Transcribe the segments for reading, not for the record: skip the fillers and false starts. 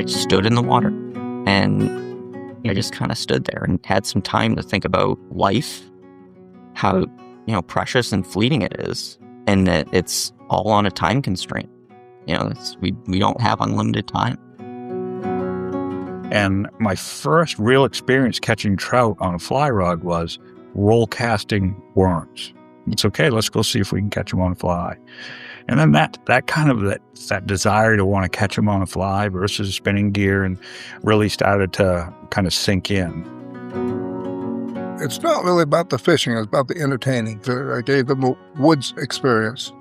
I just stood in the water and I just kind of stood there and had some time to think about life, how, precious and fleeting it is, and that it's all on a time constraint. We don't have unlimited time. And my first real experience catching trout on a fly rod was roll casting worms. It's okay, let's go see if we can catch them on a fly. And then that desire to want to catch them on a fly versus spinning gear and really started to kind of sink in. It's not really about the fishing, it's about the entertaining. I gave them a woods experience.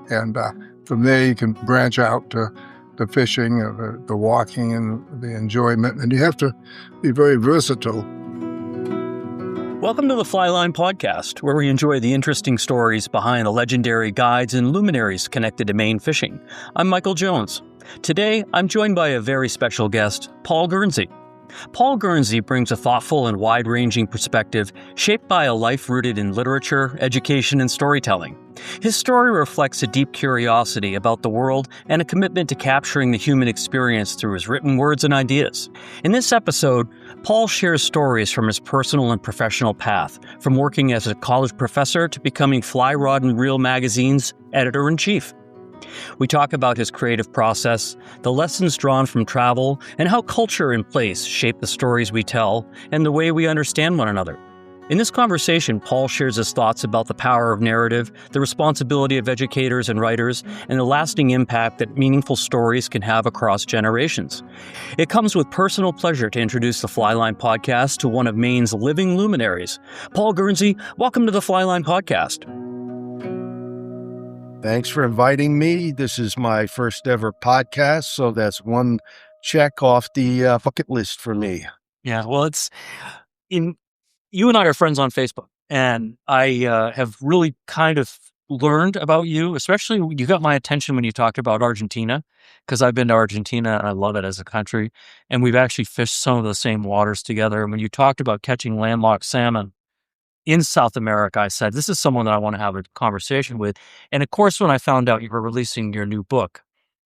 And from there you can branch out to the fishing, the walking, and the enjoyment. And you have to be very versatile. Welcome to the Flyline Podcast, where we enjoy the interesting stories behind the legendary guides and luminaries connected to Maine fishing. I'm Michael Jones. Today, I'm joined by a very special guest, Paul Guernsey. Paul Guernsey brings a thoughtful and wide-ranging perspective shaped by a life rooted in literature, education, and storytelling. His story reflects a deep curiosity about the world and a commitment to capturing the human experience through his written words and ideas. In this episode, Paul shares stories from his personal and professional path, from working as a college professor to becoming Fly Rod and Reel magazine's editor-in-chief. We talk about his creative process, the lessons drawn from travel, and how culture and place shape the stories we tell and the way we understand one another. In this conversation, Paul shares his thoughts about the power of narrative, the responsibility of educators and writers, and the lasting impact that meaningful stories can have across generations. It comes with personal pleasure to introduce the Flyline Podcast to one of Maine's living luminaries. Paul Guernsey, welcome to the Flyline Podcast. Thanks for inviting me. This is my first ever podcast, so that's one check off the bucket list for me. Yeah, well, you and I are friends on Facebook, and I have really kind of learned about you, especially you got my attention when you talked about Argentina, because I've been to Argentina and I love it as a country, and we've actually fished some of the same waters together. And when you talked about catching landlocked salmon in South America, I said, this is someone that I want to have a conversation with. And of course, when I found out you were releasing your new book,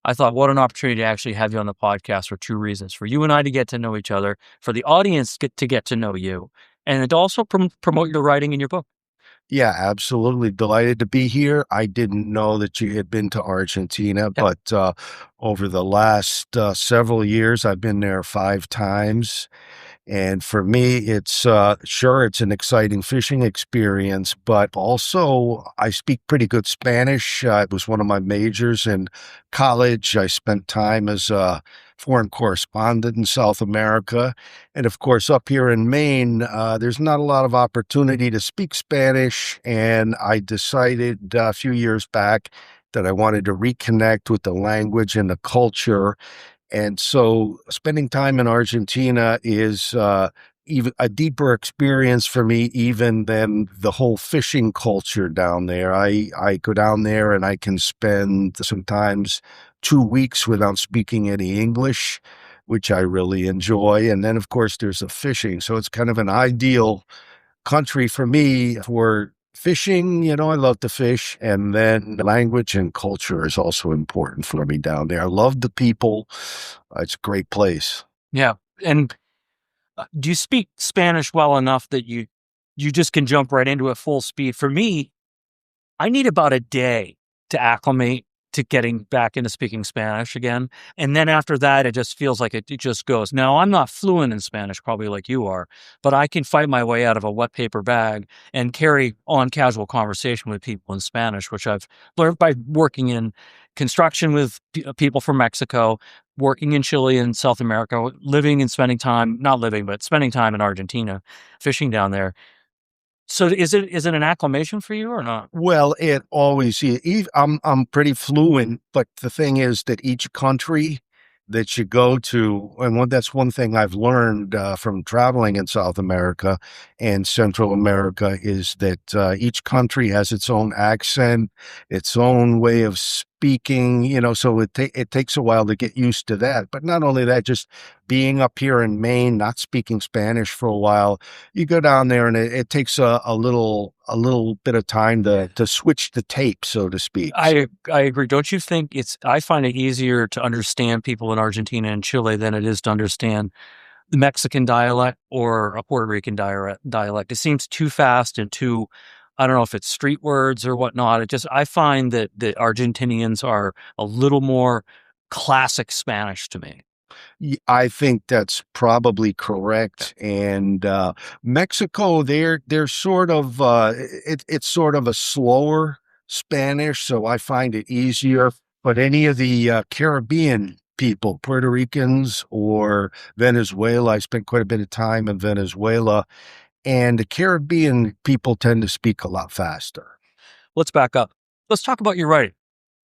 I thought, what an opportunity to actually have you on the podcast for two reasons: for you and I to get to know each other, for the audience to get to know you, and to also promote your writing in your book. Yeah, absolutely. Delighted to be here. I didn't know that you had been to Argentina, but over the last several years, I've been there 5 times. And for me, it's it's an exciting fishing experience, but also I speak pretty good Spanish. It was one of my majors in college. I spent time as a foreign correspondent in South America. And of course, up here in Maine, there's not a lot of opportunity to speak Spanish. And I decided a few years back that I wanted to reconnect with the language and the culture. And so spending time in Argentina is even a deeper experience for me even than the whole fishing culture down there. I go down there and I can spend sometimes 2 weeks without speaking any English, which I really enjoy. And then, of course, there's the fishing. So it's kind of an ideal country for me for fishing. I love to fish, and then language and culture is also important for me down there. I love the people. It's a great place. Yeah. And do you speak Spanish well enough that you just can jump right into it full speed? For me, I need about a day to acclimate to getting back into speaking Spanish again. And then after that, it just feels like it just goes. Now, I'm not fluent in Spanish, probably like you are, but I can fight my way out of a wet paper bag and carry on casual conversation with people in Spanish, which I've learned by working in construction with people from Mexico, working in Chile and South America, spending time in Argentina, fishing down there. So is it an acclimation for you or not? Well, it always is. I'm pretty fluent, but the thing is that each country that you go to, and that's one thing I've learned from traveling in South America and Central America, is that each country has its own accent, its own way of speaking, so it takes a while to get used to that. But not only that, just being up here in Maine, not speaking Spanish for a while, you go down there and it takes a little bit of time to switch the tape, so to speak. I agree. Don't you think I find it easier to understand people in Argentina and Chile than it is to understand the Mexican dialect or a Puerto Rican dialect. It seems too fast and too, I don't know if it's street words or whatnot. I find that the Argentinians are a little more classic Spanish to me. I think that's probably correct. And Mexico, they're sort of it's sort of a slower Spanish, so I find it easier. But any of the Caribbean people, Puerto Ricans or Venezuela, I spent quite a bit of time in Venezuela, and the Caribbean people tend to speak a lot faster. Let's back up. Let's talk about your writing.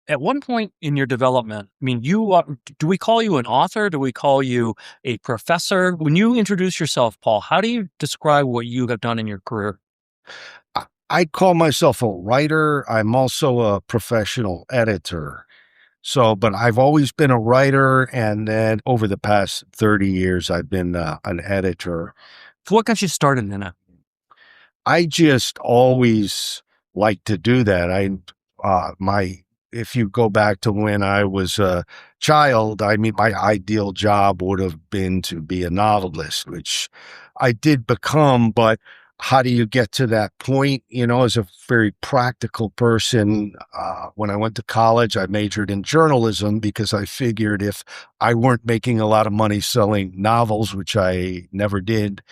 At one point in your development, I mean, do we call you an author? Do we call you a professor? When you introduce yourself, Paul, how do you describe what you have done in your career? I call myself a writer. I'm also a professional editor. But I've always been a writer, and then over the past 30 years, I've been an editor. So what got you started in it? I just always liked to do that. If you go back to when I was a child, I mean, my ideal job would have been to be a novelist, which I did become, but how do you get to that point? As a very practical person, when I went to college, I majored in journalism because I figured if I weren't making a lot of money selling novels, which I never did,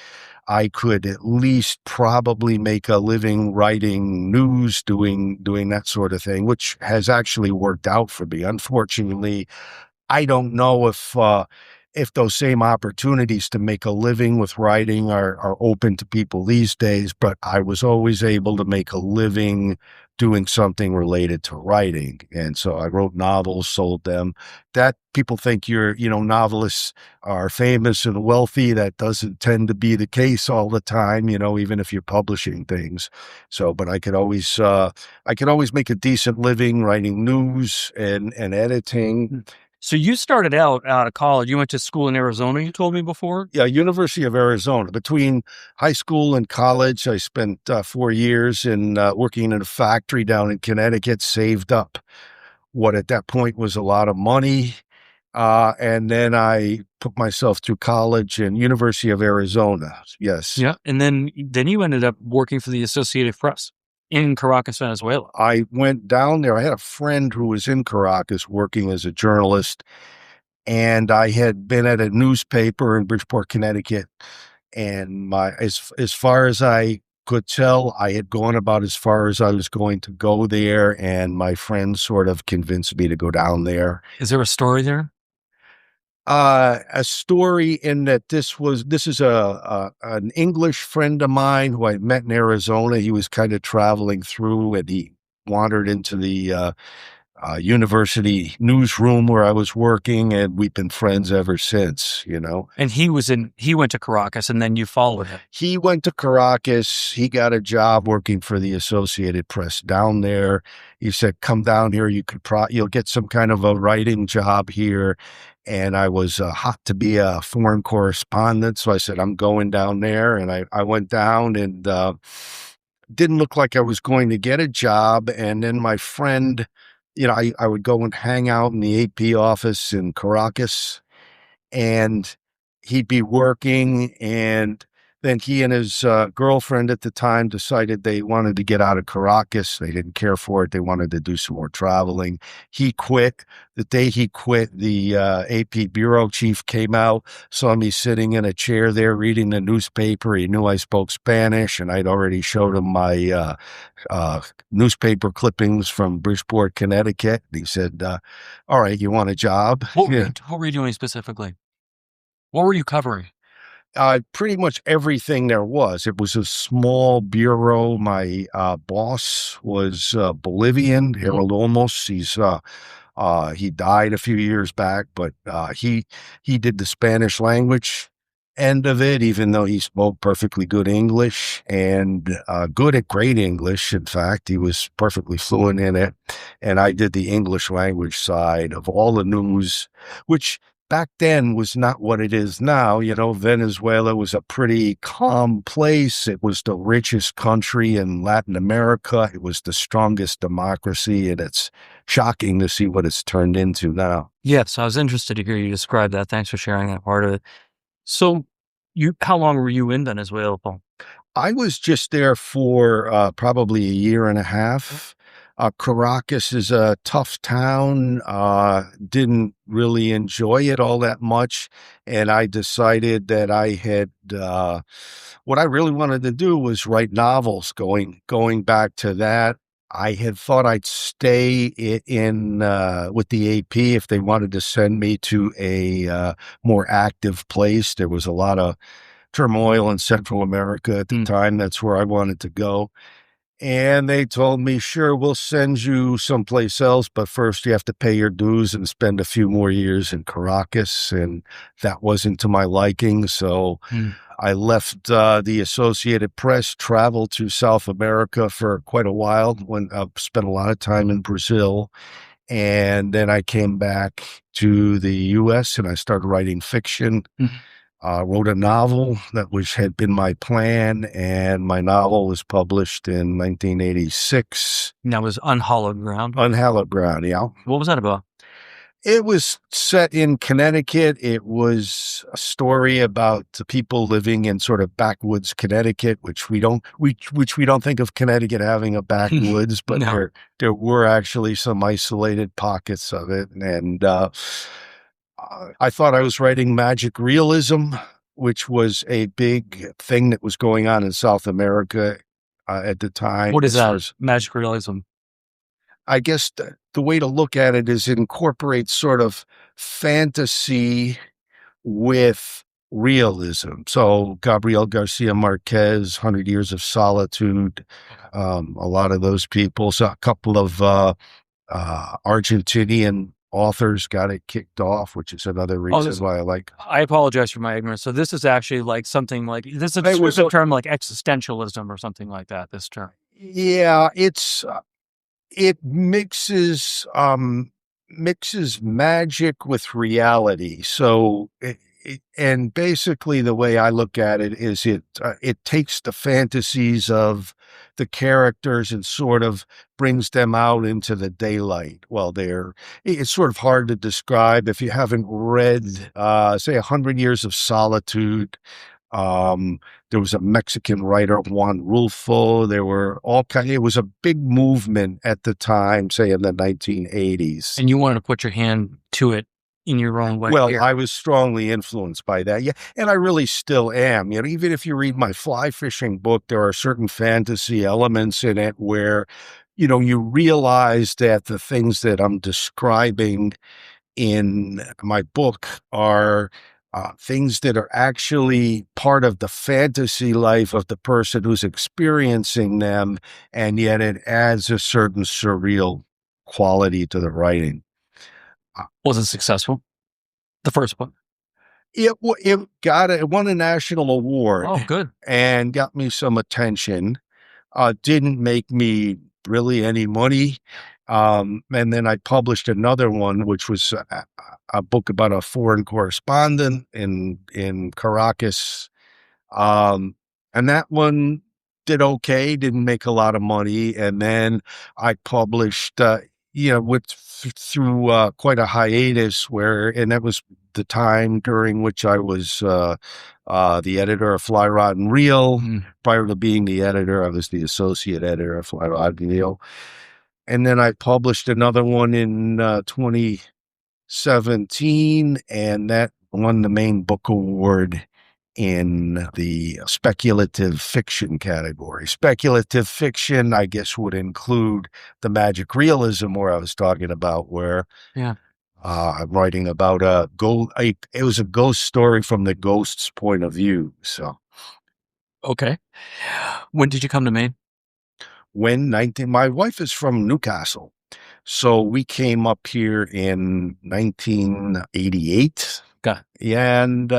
I could at least probably make a living writing news, doing that sort of thing, which has actually worked out for me. Unfortunately, I don't know if those same opportunities to make a living with writing are open to people these days, but I was always able to make a living doing something related to writing. And so I wrote novels, sold them. That people think novelists are famous and wealthy. That doesn't tend to be the case all the time, even if you're publishing things. But I could always make a decent living writing news and editing. So you started out of college. You went to school in Arizona, you told me before? Yeah, University of Arizona. Between high school and college, I spent 4 years working in a factory down in Connecticut, saved up what at that point was a lot of money. And then I put myself through college and University of Arizona. Yes. Yeah. And then you ended up working for the Associated Press in Caracas, Venezuela. I went down there. I had a friend who was in Caracas working as a journalist, and I had been at a newspaper in Bridgeport, Connecticut, and as far as I could tell, I had gone about as far as I was going to go there, and my friend sort of convinced me to go down there. Is there a story there? A story in that this is an English friend of mine who I met in Arizona. He was kind of traveling through, and he wandered into the university newsroom where I was working, and we've been friends ever since, And he went to Caracas, and then you followed him. He went to Caracas. He got a job working for the Associated Press down there. He said, come down here. You'll get some kind of a writing job here. And I was hot to be a foreign correspondent. So I said, I'm going down there. And I went down, and didn't look like I was going to get a job. And then my friend, I would go and hang out in the AP office in Caracas, and he'd be working, and then he and his girlfriend at the time decided they wanted to get out of Caracas. They didn't care for it. They wanted to do some more traveling. He quit. The day he quit, the AP bureau chief came out, saw me sitting in a chair there reading the newspaper. He knew I spoke Spanish, and I'd already showed him my newspaper clippings from Bridgeport, Connecticut. He said, all right, you want a job? What were you doing specifically? What were you covering? Pretty much everything there was. It was a small bureau. My boss was Bolivian, Harold Olmos. He died a few years back, but he did the Spanish language end of it, even though he spoke perfectly good English and good at great English. In fact, he was perfectly fluent in it. And I did the English language side of all the news, which back then was not what it is now. You know, Venezuela was a pretty calm place. It was the richest country in Latin America. It was the strongest democracy, and it's shocking to see what it's turned into now. Yes, I was interested to hear you describe that. Thanks for sharing that part of it. So, how long were you in Venezuela, Paul? I was just there for probably a year and a half. Caracas is a tough town. Didn't really enjoy it all that much. And I decided that I had, what I really wanted to do was write novels. Going back to that, I had thought I'd stay in with the AP if they wanted to send me to a more active place. There was a lot of turmoil in Central America at the time. That's where I wanted to go. And they told me, sure, we'll send you someplace else, but first you have to pay your dues and spend a few more years in Caracas. And that wasn't to my liking. So I left the Associated Press, traveled to South America for quite a while, when I spent a lot of time in Brazil. And then I came back to the U.S. and I started writing fiction. Wrote a novel that had been my plan, and my novel was published in 1986. And that was Unhallowed Ground. Unhallowed Ground, yeah. What was that about? It was set in Connecticut. It was a story about the people living in sort of backwoods Connecticut, which we don't think of Connecticut having a backwoods, but No. there were actually some isolated pockets of it, and I thought I was writing magic realism, which was a big thing that was going on in South America at the time. What is that? Magic realism? I guess the way to look at it is it incorporates sort of fantasy with realism. So Gabriel Garcia Marquez, 100 Years of Solitude, a lot of those people. So a couple of Argentinian authors got it kicked off, which is another reason why I like. I apologize for my ignorance. So this is actually like something like this is a term like existentialism or something like that. This term, yeah, it mixes magic with reality. So and basically the way I look at it is it takes the fantasies of the characters and sort of brings them out into the daylight. Well, it's sort of hard to describe if you haven't read, say, 100 Years of Solitude. There was a Mexican writer, Juan Rulfo. There were it was a big movement at the time, say in the 1980s. And you wanted to put your hand to it in your own way. Well, I was strongly influenced by that. Yeah. And I really still am. You know, even if you read my fly fishing book, there are certain fantasy elements in it where, you know, you realize that the things that I'm describing in my book are things that are actually part of the fantasy life of the person who's experiencing them. And yet it adds a certain surreal quality to the writing. Was it successful? The first one? It won a national award. Oh, good. And got me some attention. Didn't make me really any money. And then I published another one, which was a book about a foreign correspondent in Caracas. And that one did okay, didn't make a lot of money. And then I published, through quite a hiatus and that was the time during which I was the editor of Fly Rod and Reel. Prior to being the editor, I was the associate editor of Fly Rod and Reel. And then I published another one in 2017, and that won the main book award in the speculative fiction category. Speculative fiction, I guess, would include the magic realism where I was talking about, where I'm writing about it was a ghost story from the ghost's point of view. So, okay. When did you come to Maine? My wife is from Newcastle. So we came up here in 1988. Okay. and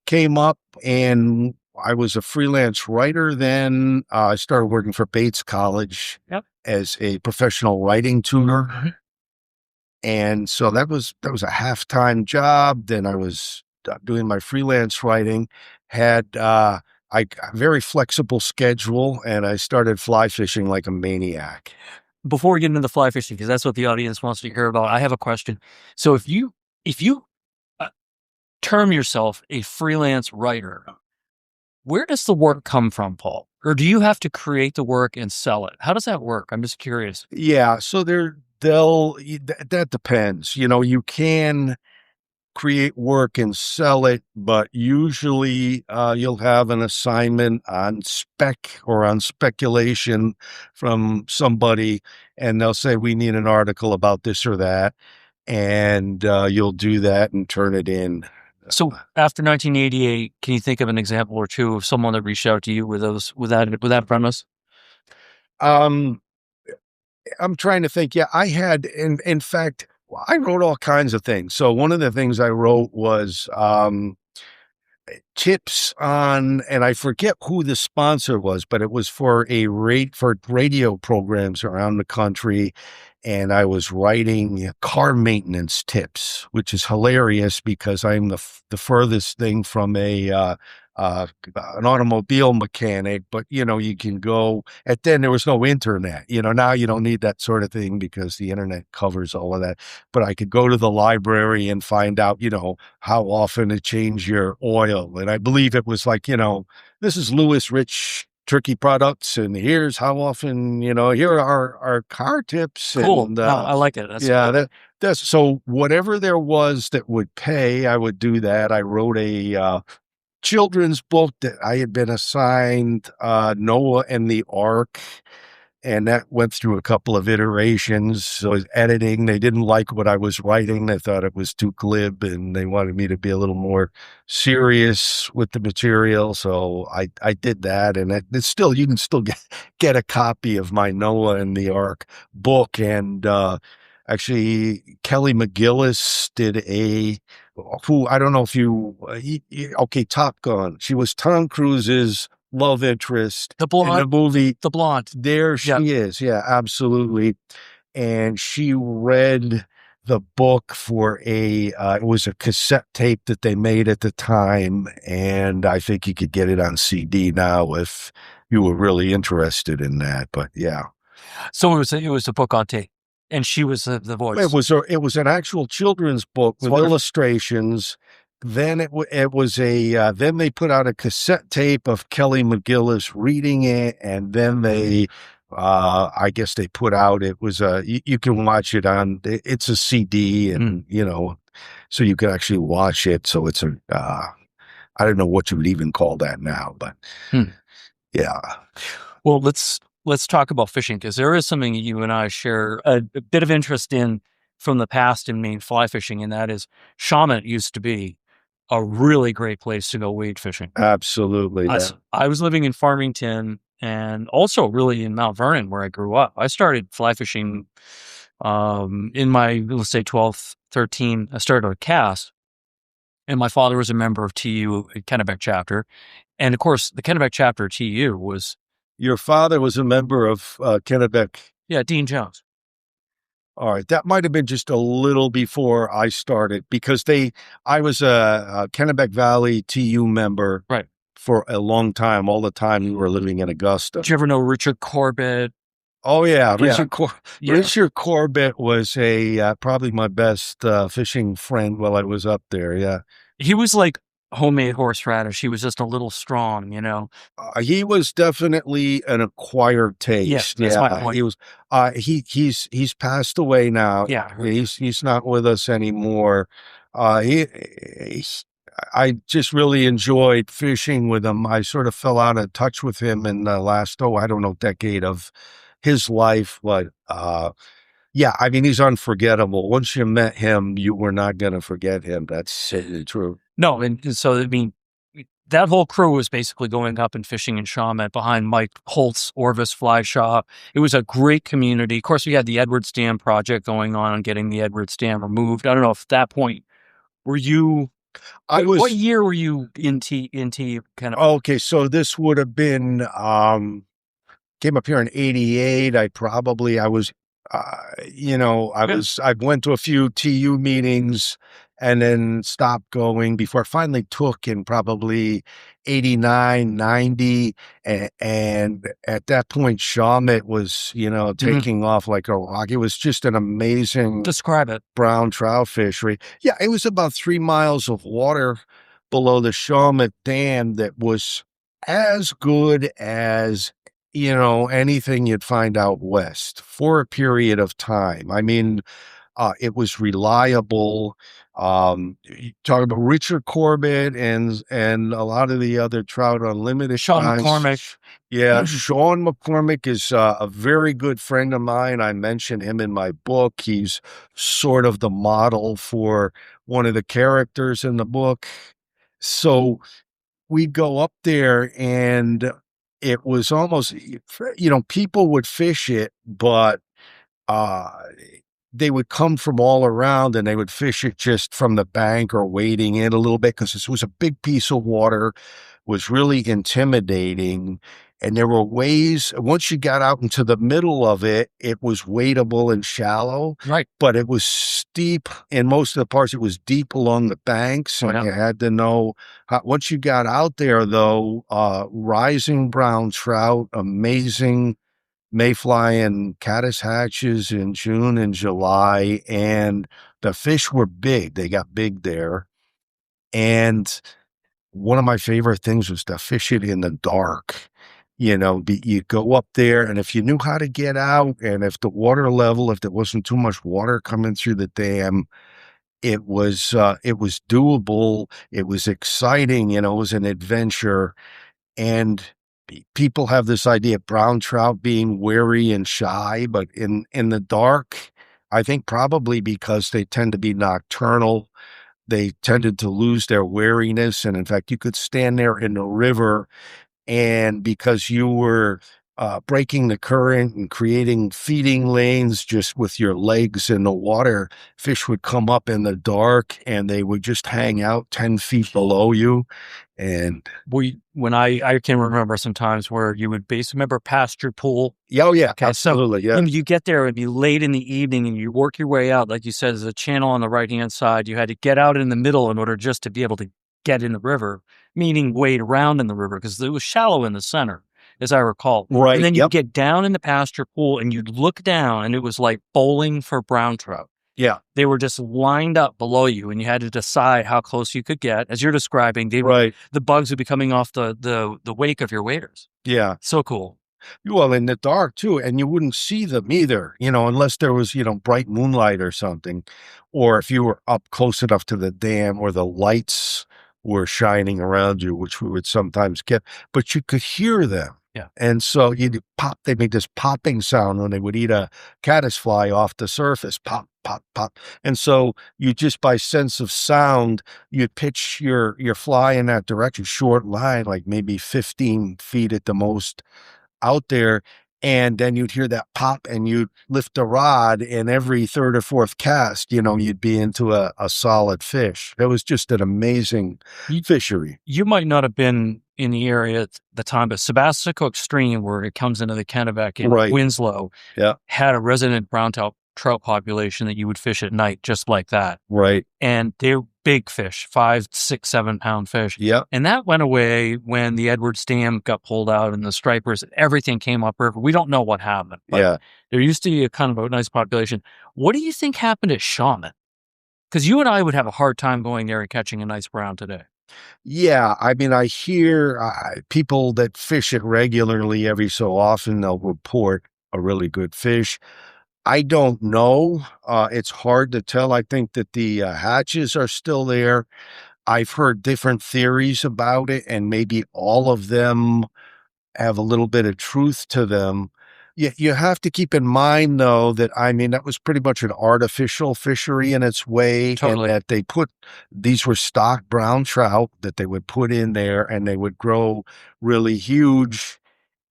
came up, and I was a freelance writer then. I started working for Bates College as a professional writing tutor. Mm-hmm. And so that was a half-time job. Then I was doing my freelance writing, had a very flexible schedule, and I started fly fishing like a maniac. Before we get into the fly fishing, because that's what the audience wants to hear about, I have a question. So if you term yourself a freelance writer, where does the work come from, Paul? Or do you have to create the work and sell it? How does that work? I'm just curious. Yeah, so that depends. You can create work and sell it, but usually you'll have an assignment on spec or on speculation from somebody, and they'll say, we need an article about this or that, and you'll do that and turn it in. So after 1988, can you think of an example or two of someone that reached out to you with that premise? I'm trying to think. Yeah, I had, in fact, I wrote all kinds of things. So one of the things I wrote was tips on, and I forget who the sponsor was, but it was for for radio programs around the country. And I was writing car maintenance tips, which is hilarious because I'm the furthest thing from an automobile mechanic, but you can go. And then there was no internet. Now you don't need that sort of thing because the internet covers all of that. But I could go to the library and find out, how often to change your oil. And I believe it was like, this is Lewis Rich Turkey products, and here's how often, here are our car tips. Cool. And, No, I like it. That's cool. That's so whatever there was that would pay, I would do that. I wrote a children's book that I had been assigned, Noah and the Ark, and that went through a couple of iterations. So I was editing. They didn't like what I was writing. They thought it was too glib, and they wanted me to be a little more serious with the material. So I did that, and it's still, you can still get a copy of my Noah and the Ark book. And actually, Kelly McGillis did who I don't know if you, okay, Top Gun. She was Tom Cruise's love interest the blonde, in the movie. The blonde. There she is. Yeah, absolutely. And she read the book for it was a cassette tape that they made at the time. And I think you could get it on CD now if you were really interested in that. But yeah. So it was a book on tape, and she was the voice. It was an actual children's book with illustrations. Then it was then they put out a cassette tape of Kelly McGillis reading it, and then they, I guess they put out, it was you can watch it on, it's a CD, and so you can actually watch it. So it's I don't know what you would even call that now, but yeah. Well, let's talk about fishing, because there is something you and I share a bit of interest in from the past in Maine fly fishing, and that is Shawmut used to be a really great place to go wade fishing. Absolutely. I was living in Farmington and also really in Mount Vernon where I grew up. I started fly fishing in my, let's say 12, 13. I started a cast, and my father was a member of TU Kennebec chapter. And of course, the Kennebec chapter of TU was... Your father was a member of Kennebec? Yeah, Dean Jones. All right. That might have been just a little before I started, because I was a Kennebec Valley TU member for a long time, all the time we were living in Augusta. Did you ever know Richard Corbett? Oh, yeah. Richard Corbett was probably my best fishing friend while I was up there. Yeah. He was like homemade horseradish. He was just a little strong, he was definitely an acquired taste. Yes, that's my point. He was. He's passed away now. Yeah, he's not with us anymore. I just really enjoyed fishing with him. I sort of fell out of touch with him in the last decade of his life, but yeah, I mean, he's unforgettable. Once you met him, you were not going to forget him. That's certainly true. No, and so, I mean, that whole crew was basically going up and fishing in Shawmut behind Mike Holt's Orvis Fly Shop. It was a great community. Of course, we had the Edwards Dam project going on getting the Edwards Dam removed. I don't know if at that point, were you What year were you into kind of? Okay, so this would have been, came up here in 88. I was, I went to a few TU meetings and then stopped going before I finally took in probably 89, 90. And at that point, Shawmut was, taking off like a rock. It was just an amazing Describe it. brown trout fishery. Yeah, it was about 3 miles of water below the Shawmut Dam that was as good as anything you'd find out west for a period of time. I mean, it was reliable. You talk about Richard Corbett and a lot of the other Trout Unlimited Sean guys. McCormick. Yeah, Sean McCormick is a very good friend of mine. I mention him in my book. He's sort of the model for one of the characters in the book. So we'd go up there and it was almost, people would fish it, but uh, they would come from all around and they would fish it just from the bank or wading in a little bit because this was a big piece of water, was really intimidating. And there were ways, once you got out into the middle of it, it was wadable and shallow. Right. But it was steep. In most of the parts, it was deep along the banks. And you had to know, once you got out there, though, rising brown trout, amazing mayfly and caddis hatches in June and July. And the fish were big. They got big there. And one of my favorite things was to fish it in the dark. You go up there, and if you knew how to get out, and if the water level, if there wasn't too much water coming through the dam, it was doable. It was exciting. It was an adventure. And people have this idea of brown trout being wary and shy, but in the dark, I think probably because they tend to be nocturnal, they tended to lose their wariness. And in fact, you could stand there in the river, and because you were breaking the current and creating feeding lanes just with your legs in the water, fish would come up in the dark and they would just hang out 10 feet below you. And when I can remember some times where you would remember pasture pool. Oh yeah, okay, absolutely. So, yeah. You get there, it'd be late in the evening and you work your way out. Like you said, there's a channel on the right-hand side. You had to get out in the middle in order just to be able to get in the river, meaning wade around in the river because it was shallow in the center, as I recall. Right. And then you get down in the pasture pool and you'd look down and it was like bowling for brown trout. Yeah. They were just lined up below you and you had to decide how close you could get. As you're describing, the bugs would be coming off the wake of your waders. Yeah. So cool. Well, in the dark too, and you wouldn't see them either, unless there was, bright moonlight or something, or if you were up close enough to the dam or the lights were shining around you, which we would sometimes get, but you could hear them. Yeah. And so they make this popping sound when they would eat a caddisfly off the surface, pop, pop, pop. And so you just by sense of sound, you'd pitch your fly in that direction, short line, like maybe 15 feet at the most out there. And then you'd hear that pop and you'd lift the rod, and every third or fourth cast, you'd be into a solid fish. It was just an amazing fishery. You might not have been in the area at the time, but Sebasticook Stream, where it comes into the Kennebec in Winslow, had a resident brown trout population that you would fish at night just like that. Right. And they're big fish, 5, 6, 7 pound fish. Yeah. And that went away when the Edwards Dam got pulled out and the stripers, everything came upriver. We don't know what happened. But there used to be a kind of a nice population. What do you think happened at Shawmut? Because you and I would have a hard time going there and catching a nice brown today. Yeah, I mean, I hear people that fish it regularly every so often, they'll report a really good fish. I don't know. It's hard to tell. I think that the hatches are still there. I've heard different theories about it, and maybe all of them have a little bit of truth to them. You have to keep in mind, though, that, that was pretty much an artificial fishery in its way. Totally. And that these were stock brown trout that they would put in there and they would grow really huge.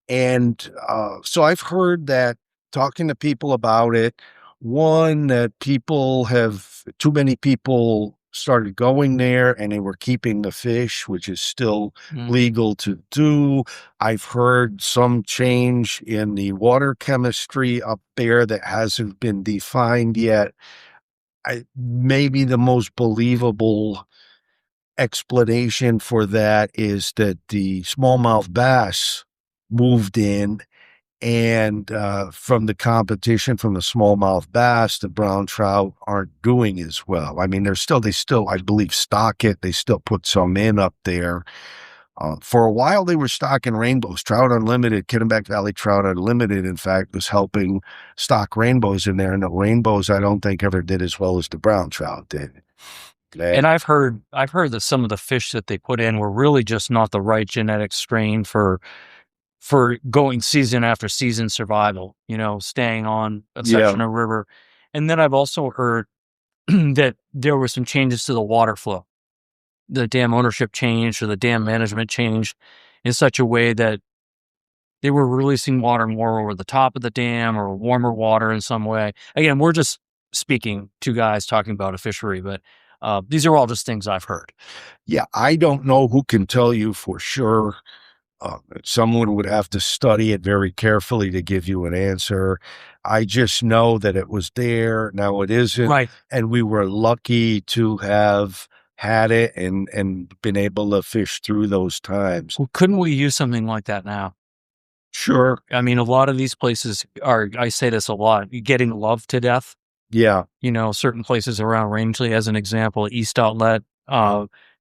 And so I've heard that, talking to people about it, one, that too many people started going there and they were keeping the fish, which is still Mm. legal to do. I've heard some change in the water chemistry up there that hasn't been defined yet. Maybe the most believable explanation for that is that the smallmouth bass moved in, and from the competition from the smallmouth bass, the brown trout aren't doing as well. I mean, they still, I believe, stock it. They still put some in up there. For a while, they were stocking rainbows. Trout Unlimited, Kennebec Valley Trout Unlimited, in fact, was helping stock rainbows in there. And the rainbows, I don't think, ever did as well as the brown trout did. And I've heard that some of the fish that they put in were really just not the right genetic strain for going season after season survival, staying on a section of river. And then I've also heard that there were some changes to the water flow. The dam ownership changed or the dam management changed in such a way that they were releasing water more over the top of the dam or warmer water in some way. Again, we're just speaking, two guys talking about a fishery, but these are all just things I've heard. Yeah, I don't know who can tell you for sure. Someone would have to study it very carefully to give you an answer. I just know that it was there. Now it isn't. Right. And we were lucky to have had it and been able to fish through those times. Well, couldn't we use something like that now? Sure. I mean, a lot of these places are, I say this a lot, getting loved to death. Yeah. Certain places around Rangeley, as an example, East Outlet,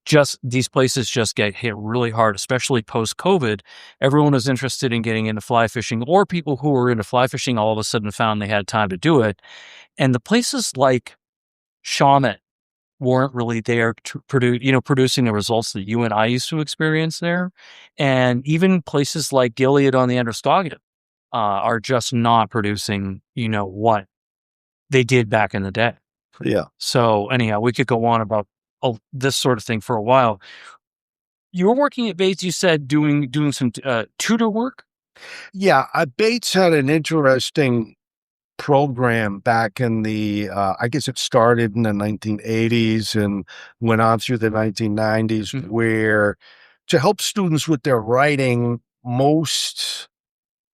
just these places just get hit really hard, especially post-COVID. Everyone was interested in getting into fly fishing, or people who were into fly fishing all of a sudden found they had time to do it. And the places like Shawmut weren't really there to producing the results that you and I used to experience there. And even places like Gilead on the Androscoggin are just not producing, what they did back in the day. Yeah. So anyhow, we could go on about this sort of thing for a while. You were working at Bates, you said, doing some tutor work? Yeah. Bates had an interesting program back in the, I guess it started in the 1980s and went on through the 1990s, where to help students with their writing, most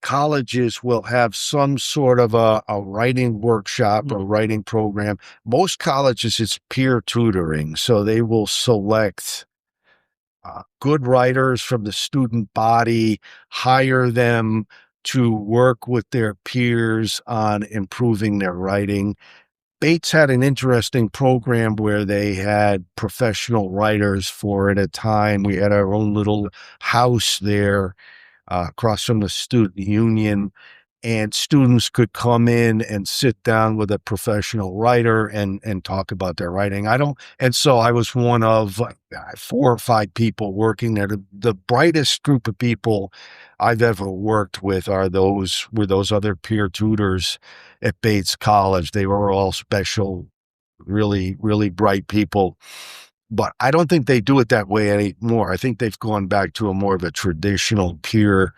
colleges will have some sort of a writing workshop or writing program. Most colleges, it's peer tutoring. So they will select good writers from the student body, hire them to work with their peers on improving their writing. Bates had an interesting program where they had professional writers for it at a time. We had our own little house there across from the student union, and students could come in and sit down with a professional writer and talk about their writing. And so I was one of 4 or 5 people working there. The brightest group of people I've ever worked with were those other peer tutors at Bates College. They were all special, really, really bright people. But I don't think they do it that way anymore. I think they've gone back to a more of a traditional peer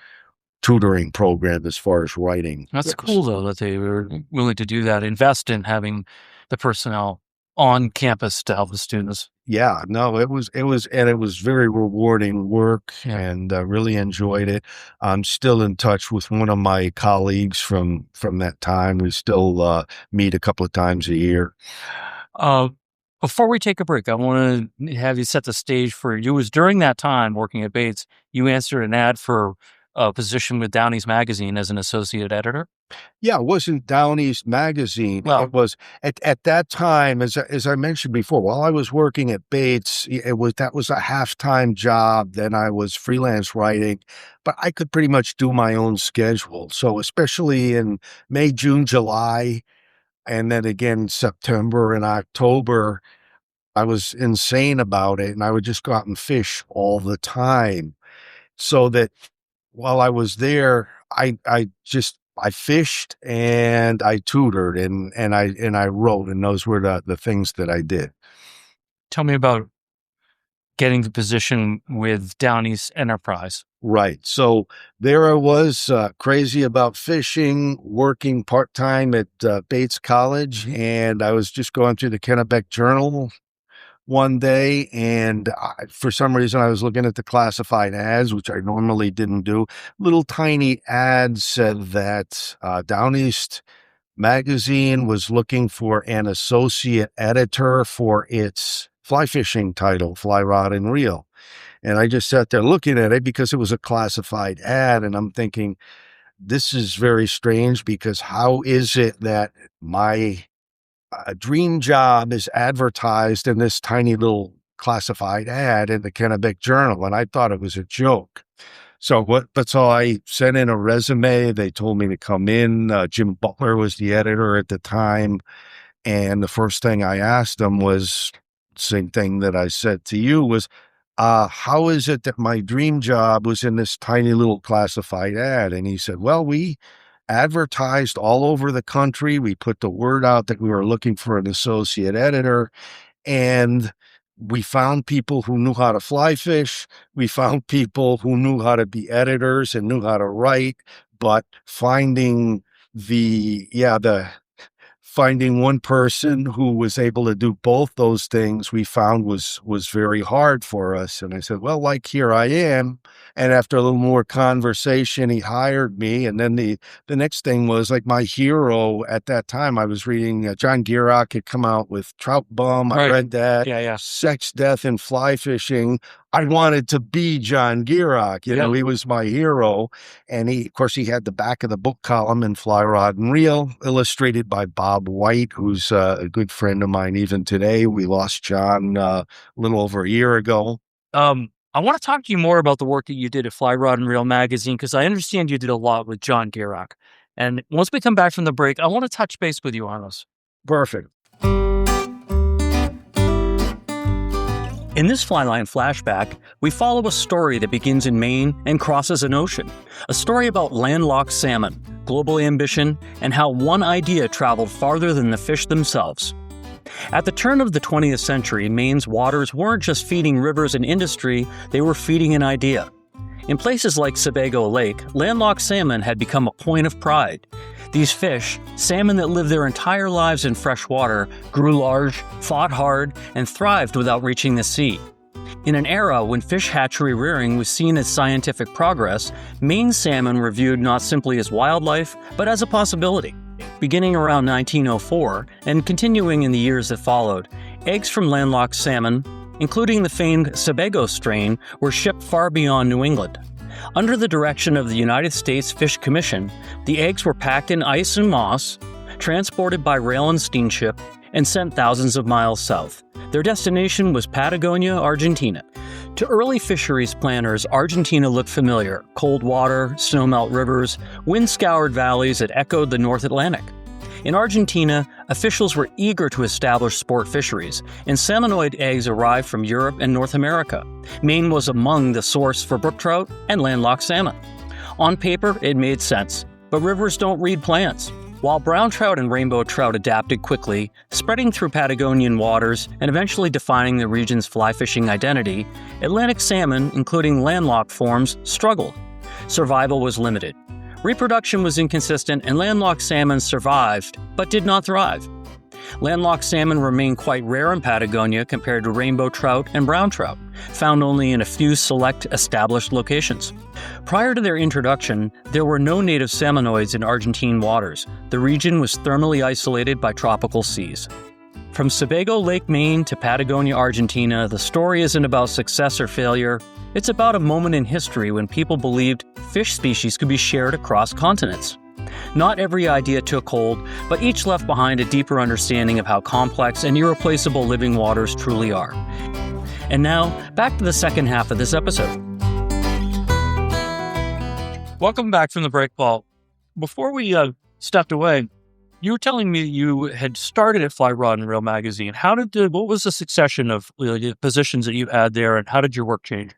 tutoring program as far as writing. That's cool, though, that they were willing to do that, invest in having the personnel on campus to help the students. Yeah, no, it was very rewarding work, and really enjoyed it. I'm still in touch with one of my colleagues from that time. We still meet a couple of times a year. Before we take a break, I want to have you set the stage for you. It was during that time working at Bates, you answered an ad for a position with Downey's Magazine as an associate editor. Yeah, it wasn't Downey's Magazine. Well, it was at that time, as I mentioned before, while I was working at Bates, that was a half-time job. Then I was freelance writing, but I could pretty much do my own schedule. So especially in May, June, July, and then again September and October, I was insane about it, and I would just go out and fish all the time. So that while I was there, I fished and I tutored and I wrote, and those were the things that I did. Tell me about getting the position with Downey's Enterprise. Right. So there I was, crazy about fishing, working part-time at Bates College, and I was just going through the Kennebec Journal, one day, and for some reason I was looking at the classified ads, which I normally didn't do. Little tiny ads said that Down East magazine was looking for an associate editor for its fly fishing title, Fly Rod and Reel. And I just sat there looking at it because it was a classified ad, and I'm thinking, this is very strange, because how is it that my dream job is advertised in this tiny little classified ad in the Kennebec Journal? And I thought it was a joke. So I sent in a resume. They told me to come in. Jim Butler was the editor at the time. And the first thing I asked him was, same thing that I said to you, was, how is it that my dream job was in this tiny little classified ad? And he said, well, we advertised all over the country. We put the word out that we were looking for an associate editor, and we found people who knew how to fly fish. We found people who knew how to be editors and knew how to write, but finding finding one person who was able to do both those things, we found was very hard for us. And I said, well, like, here I am. And after a little more conversation, he hired me. And then the next thing was, like, my hero at that time, I was reading John Gierach had come out with Trout Bum. I read that. Yeah. Sex, Death, and Fly Fishing. I wanted to be John Gierach. You know, he was my hero. And of course, he had the back of the book column in Fly Rod and Reel, illustrated by Bob White, who's a good friend of mine even today. We lost John a little over a year ago. I want to talk to you more about the work that you did at Fly Rod and Reel magazine, because I understand you did a lot with John Gierach. And once we come back from the break, I want to touch base with you on this. Perfect. In this Flyline flashback, we follow a story that begins in Maine and crosses an ocean. A story about landlocked salmon, global ambition, and how one idea traveled farther than the fish themselves. At the turn of the 20th century, Maine's waters weren't just feeding rivers and industry, they were feeding an idea. In places like Sebago Lake, landlocked salmon had become a point of pride. These fish, salmon that lived their entire lives in fresh water, grew large, fought hard, and thrived without reaching the sea. In an era when fish hatchery rearing was seen as scientific progress, Maine salmon were viewed not simply as wildlife, but as a possibility. Beginning around 1904 and continuing in the years that followed, eggs from landlocked salmon, including the famed Sebago strain, were shipped far beyond New England. Under the direction of the United States Fish Commission, the eggs were packed in ice and moss, transported by rail and steamship, and sent thousands of miles south. Their destination was Patagonia, Argentina. To early fisheries planners, Argentina looked familiar: cold water, snowmelt rivers, wind-scoured valleys that echoed the North Atlantic. In Argentina, officials were eager to establish sport fisheries, and salmonoid eggs arrived from Europe and North America. Maine was among the source for brook trout and landlocked salmon. On paper, it made sense, but rivers don't read plans. While brown trout and rainbow trout adapted quickly, spreading through Patagonian waters and eventually defining the region's fly fishing identity, Atlantic salmon, including landlocked forms, struggled. Survival was limited. Reproduction was inconsistent, and landlocked salmon survived, but did not thrive. Landlocked salmon remain quite rare in Patagonia compared to rainbow trout and brown trout, found only in a few select established locations. Prior to their introduction, there were no native salmonoids in Argentine waters. The region was thermally isolated by tropical seas. From Sebago Lake, Maine to Patagonia, Argentina, the story isn't about success or failure. It's about a moment in history when people believed fish species could be shared across continents. Not every idea took hold, but each left behind a deeper understanding of how complex and irreplaceable living waters truly are. And now, back to the second half of this episode. Welcome back from the break, Paul. Before we stepped away, you were telling me you had started at Fly Rod and Reel magazine. What was the succession of positions that you had there, and how did your work change?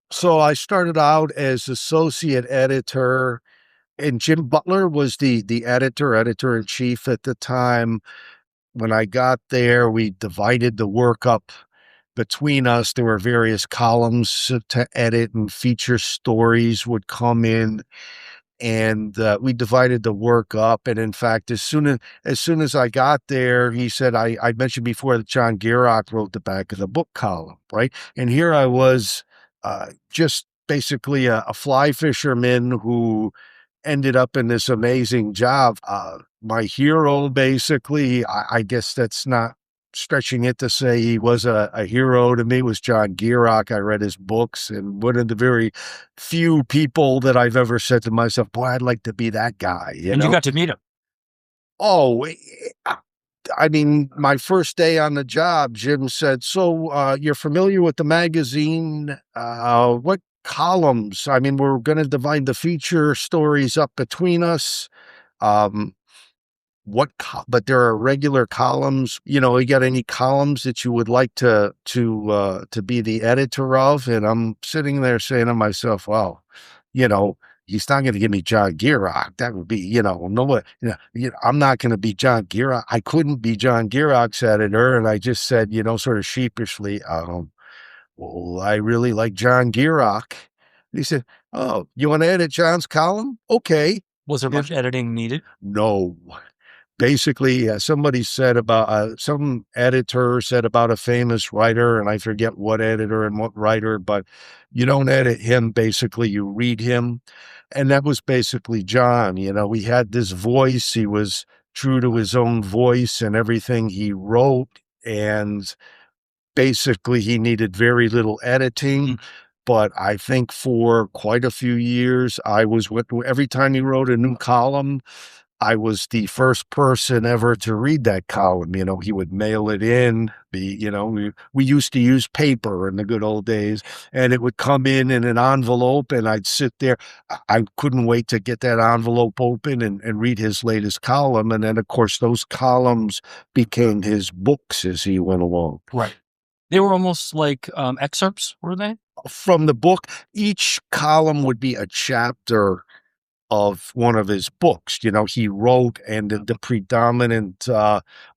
So I started out as associate editor, and Jim Butler was the editor-in-chief at the time. When I got there, we divided the work up between us. There were various columns to edit, and feature stories would come in. and we divided the work up. And in fact, as soon as I got there, he said, I mentioned before that John Gierach wrote the back of the book column, right? And here I was, just basically a fly fisherman who ended up in this amazing job. My hero, basically, I guess that's not stretching it to say he was a hero to me, was John Gierach. I read his books, and one of the very few people that I've ever said to myself, boy, I'd like to be that guy. You got to meet him. Oh, I mean, my first day on the job, Jim said, so you're familiar with the magazine? What columns? I mean, we're going to divide the feature stories up between us. But there are regular columns. You got any columns that you would like to be the editor of? And I'm sitting there saying to myself, well, he's not going to give me John Gierach. That would be, no, I'm not going to be John Gierach. I couldn't be John Gierach's editor. And I just said, sort of sheepishly, well, I really like John Gierach. And he said, oh, you want to edit John's column? Okay. Was there much editing needed? No. Basically, somebody said about, some editor said about a famous writer, and I forget what editor and what writer, but you don't edit him. Basically, you read him. And that was basically John. He had this voice. He was true to his own voice and everything he wrote. And basically, he needed very little editing. But I think for quite a few years, every time he wrote a new column, I was the first person ever to read that column. He would mail it in. We used to use paper in the good old days, and it would come in an envelope, and I'd sit there. I couldn't wait to get that envelope open and read his latest column. And then, of course, those columns became his books as he went along. Right. They were almost like excerpts, were they? From the book. Each column would be a chapter of one of his books. He wrote, and the predominant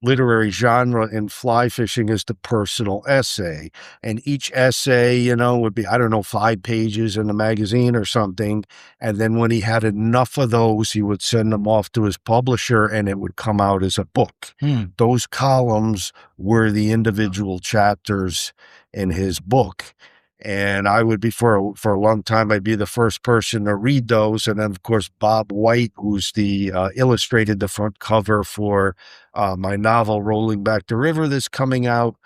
literary genre in fly fishing is the personal essay. And each essay, would be, 5 pages in the magazine or something. And then when he had enough of those, he would send them off to his publisher, and it would come out as a book. Those columns were the individual chapters in his book. And I would be, for a long time, I'd be the first person to read those. And then, of course, Bob White, who's illustrated the front cover for my novel, Rolling Back the River, that's coming out.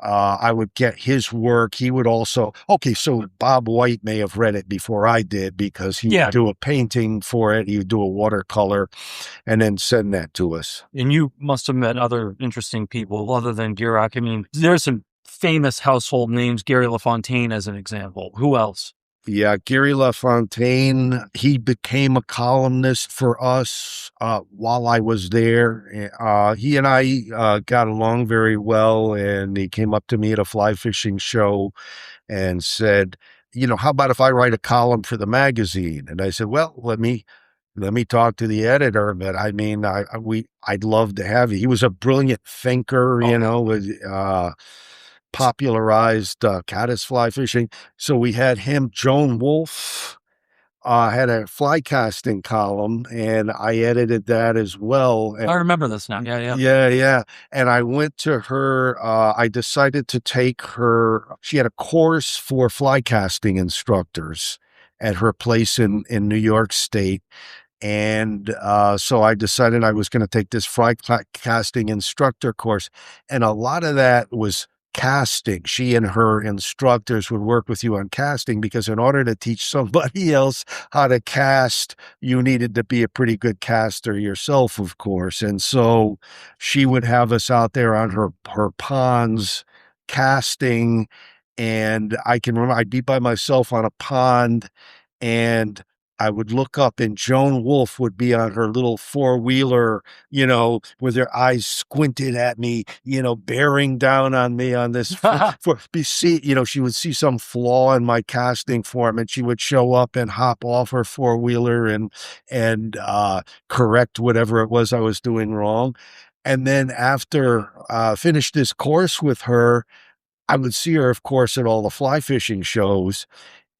I would get his work. He would also, so Bob White may have read it before I did, because he would do a painting for it. He would do a watercolor and then send that to us. And you must have met other interesting people other than Gierach. I mean, there's some famous household names, Gary LaFontaine as an example. Who else? Yeah, Gary LaFontaine, he became a columnist for us while I was there. He and I got along very well, and he came up to me at a fly fishing show and said, how about if I write a column for the magazine? And I said, well, let me talk to the editor. But I mean, I'd love to have you. He was a brilliant thinker, popularized caddisfly fishing. So we had him. Joan Wolfe had a fly casting column, and I edited that as well. And I remember this now. Yeah. Yeah. And I went to her. I decided to take her. She had a course for fly casting instructors at her place in New York State. And so I decided I was going to take this fly casting instructor course. And a lot of that was casting. She and her instructors would work with you on casting, because in order to teach somebody else how to cast, you needed to be a pretty good caster yourself, of course. And so she would have us out there on her ponds casting. And I can remember I'd be by myself on a pond, and I would look up, and Joan Wolfe would be on her little 4-wheeler, with her eyes squinted at me, bearing down on me on this. She would see some flaw in my casting form, and she would show up and hop off her 4-wheeler and correct whatever it was I was doing wrong. And then after finished this course with her, I would see her, of course, at all the fly fishing shows.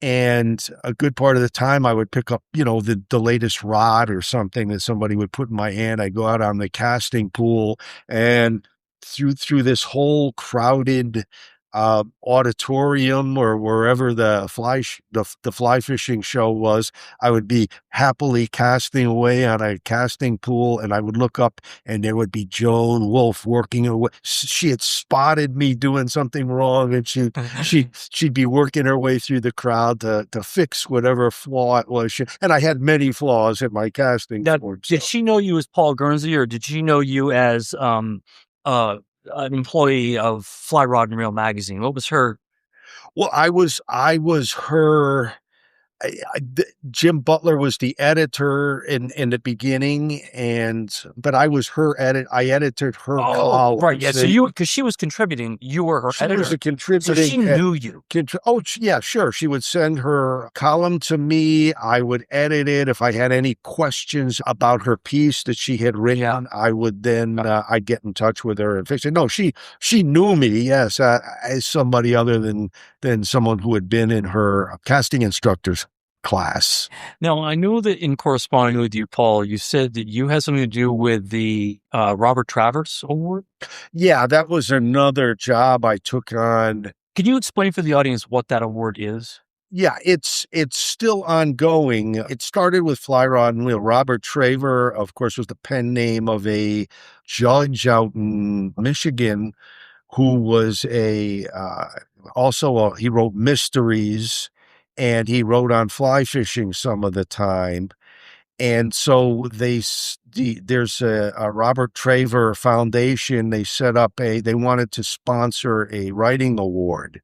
And a good part of the time I would pick up, the latest rod or something that somebody would put in my hand. I go out on the casting pool, and through this whole crowded auditorium or wherever the fly fishing show was, I would be happily casting away on a casting pool, and I would look up and there would be Joan Wolfe working away. She had spotted me doing something wrong, and she'd be working her way through the crowd to fix whatever flaw it was. And I had many flaws in my casting. Now, did she know you as Paul Guernsey, or did she know you as an employee of Fly Rod and Reel magazine? What was her? Well, I was her. Jim Butler was the editor in the beginning, but I was her edit. I edited her columns. Right, yeah. So because she was contributing, you were her editor. She was a contributing. So she knew you. Yeah, sure. She would send her column to me. I would edit it. If I had any questions about her piece that she had written, I would then I'd get in touch with her and fix it. No, she knew me. Yes, as somebody other than someone who had been in her casting instructor's class. Now, I know that in corresponding with you, Paul, you said that you had something to do with the Robert Travers Award. Yeah, that was another job I took on. Can you explain for the audience what that award is? Yeah, it's still ongoing. It started with Fly Rod and Reel. Robert Traver, of course, was the pen name of a judge out in Michigan who was he wrote mysteries, and he wrote on fly fishing some of the time. And so there's a Robert Traver Foundation. They set up they wanted to sponsor a writing award.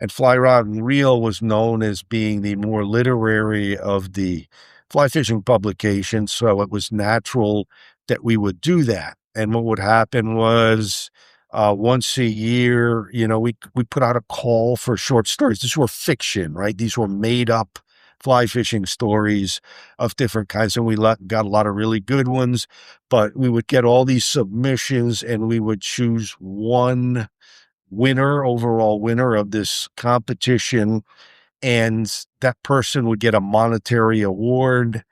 And Fly Rod and Reel was known as being the more literary of the fly fishing publications. So it was natural that we would do that. And what would happen was, once a year, we put out a call for short stories. These were fiction, right? These were made up fly fishing stories of different kinds. And we got a lot of really good ones, but we would get all these submissions and we would choose one overall winner of this competition. And that person would get a monetary award,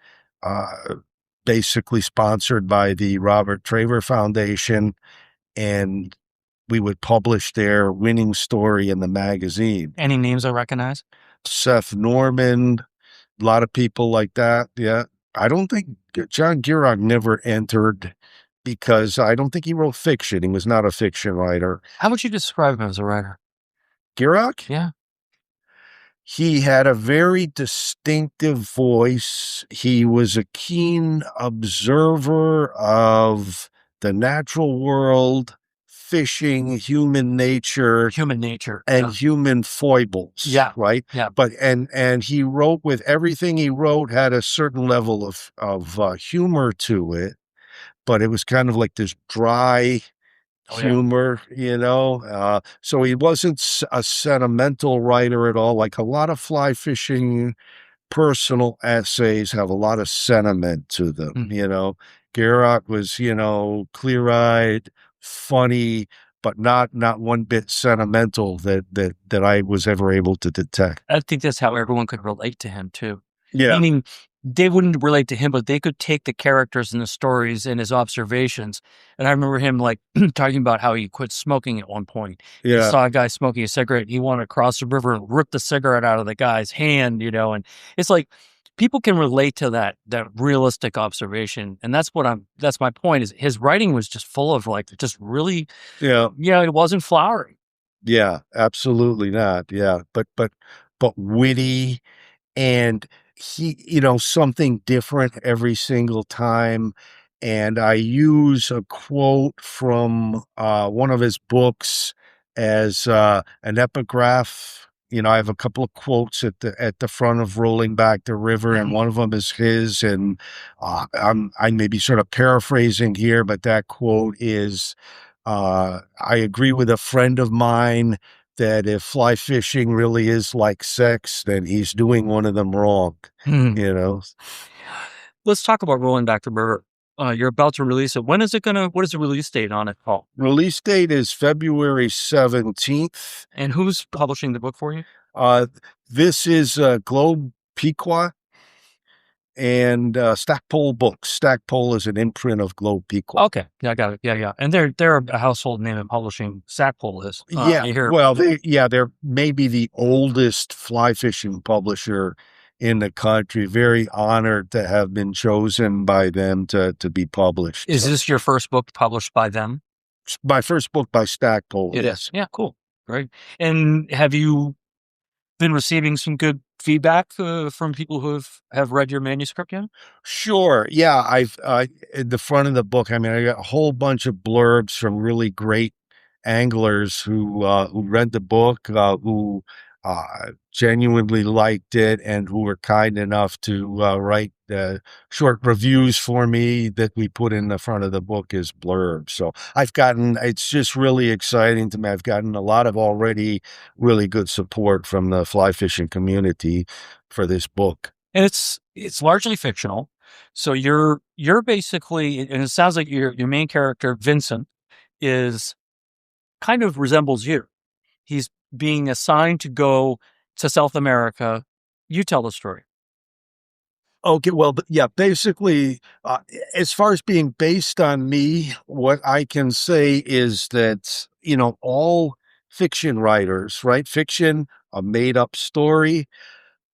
basically sponsored by the Robert Traver Foundation. And we would publish their winning story in the magazine. Any names I recognize? Seth Norman, a lot of people like that. Yeah. I don't think John Gierach never entered because I don't think he wrote fiction. He was not a fiction writer. How would you describe him as a writer? Gierach? Yeah. He had a very distinctive voice. He was a keen observer of the natural world, fishing, human nature, and human foibles. Yeah. Right. Yeah. But, and he wrote with everything he wrote had a certain level of humor to it, but it was kind of like this dry humor, so he wasn't a sentimental writer at all. Like a lot of fly fishing personal essays have a lot of sentiment to them. Gierach was, clear-eyed, funny, but not one bit sentimental that I was ever able to detect. I think that's how everyone could relate to him too. Yeah. Meaning they wouldn't relate to him, but they could take the characters and the stories and his observations. And I remember him talking about how he quit smoking at one point. Yeah. He saw a guy smoking a cigarette. He wanted to cross the river and rip the cigarette out of the guy's hand, and it's like people can relate to that realistic observation. And that's my point is his writing was just full of just really, it wasn't flowery. Yeah, absolutely not. Yeah. But witty, and he, something different every single time. And I use a quote from one of his books as an epigraph. I have a couple of quotes at the front of Rolling Back the River, and one of them is his. And I may be sort of paraphrasing here, but that quote is, I agree with a friend of mine that if fly fishing really is like sex, then he's doing one of them wrong, Let's talk about Rolling Back the River. You're about to release it. What is the release date on it, Paul? Release date is February 17th. And who's publishing the book for you? Uh, this is Globe Pequot and Stackpole Books. Stackpole is an imprint of Globe Pequot. Okay, yeah, I got it. Yeah. And they're a household name in publishing. Stackpole is. Yeah, I hear. well, they're maybe the oldest fly fishing publisher in the country. Very honored to have been chosen by them to be published. Is this your first book published by them? My first book by Stackpole. It yes. is. Yeah, cool. Great. And have you been receiving some good feedback from people who have read your manuscript yet? Sure. Yeah, I've at the front of the book, I mean, I got a whole bunch of blurbs from really great anglers who read the book, who genuinely liked it, and who were kind enough to write short reviews for me that we put in the front of the book as blurbs. So it's just really exciting to me. I've gotten a lot of already really good support from the fly fishing community for this book. And it's largely fictional. So you're basically, and it sounds like your main character, Vincent, is kind of resembles you. He's being assigned to go to South America. You tell the story. Okay, well, yeah, basically, as far as being based on me, what I can say is that, all fiction writers, right? Fiction, a made up story,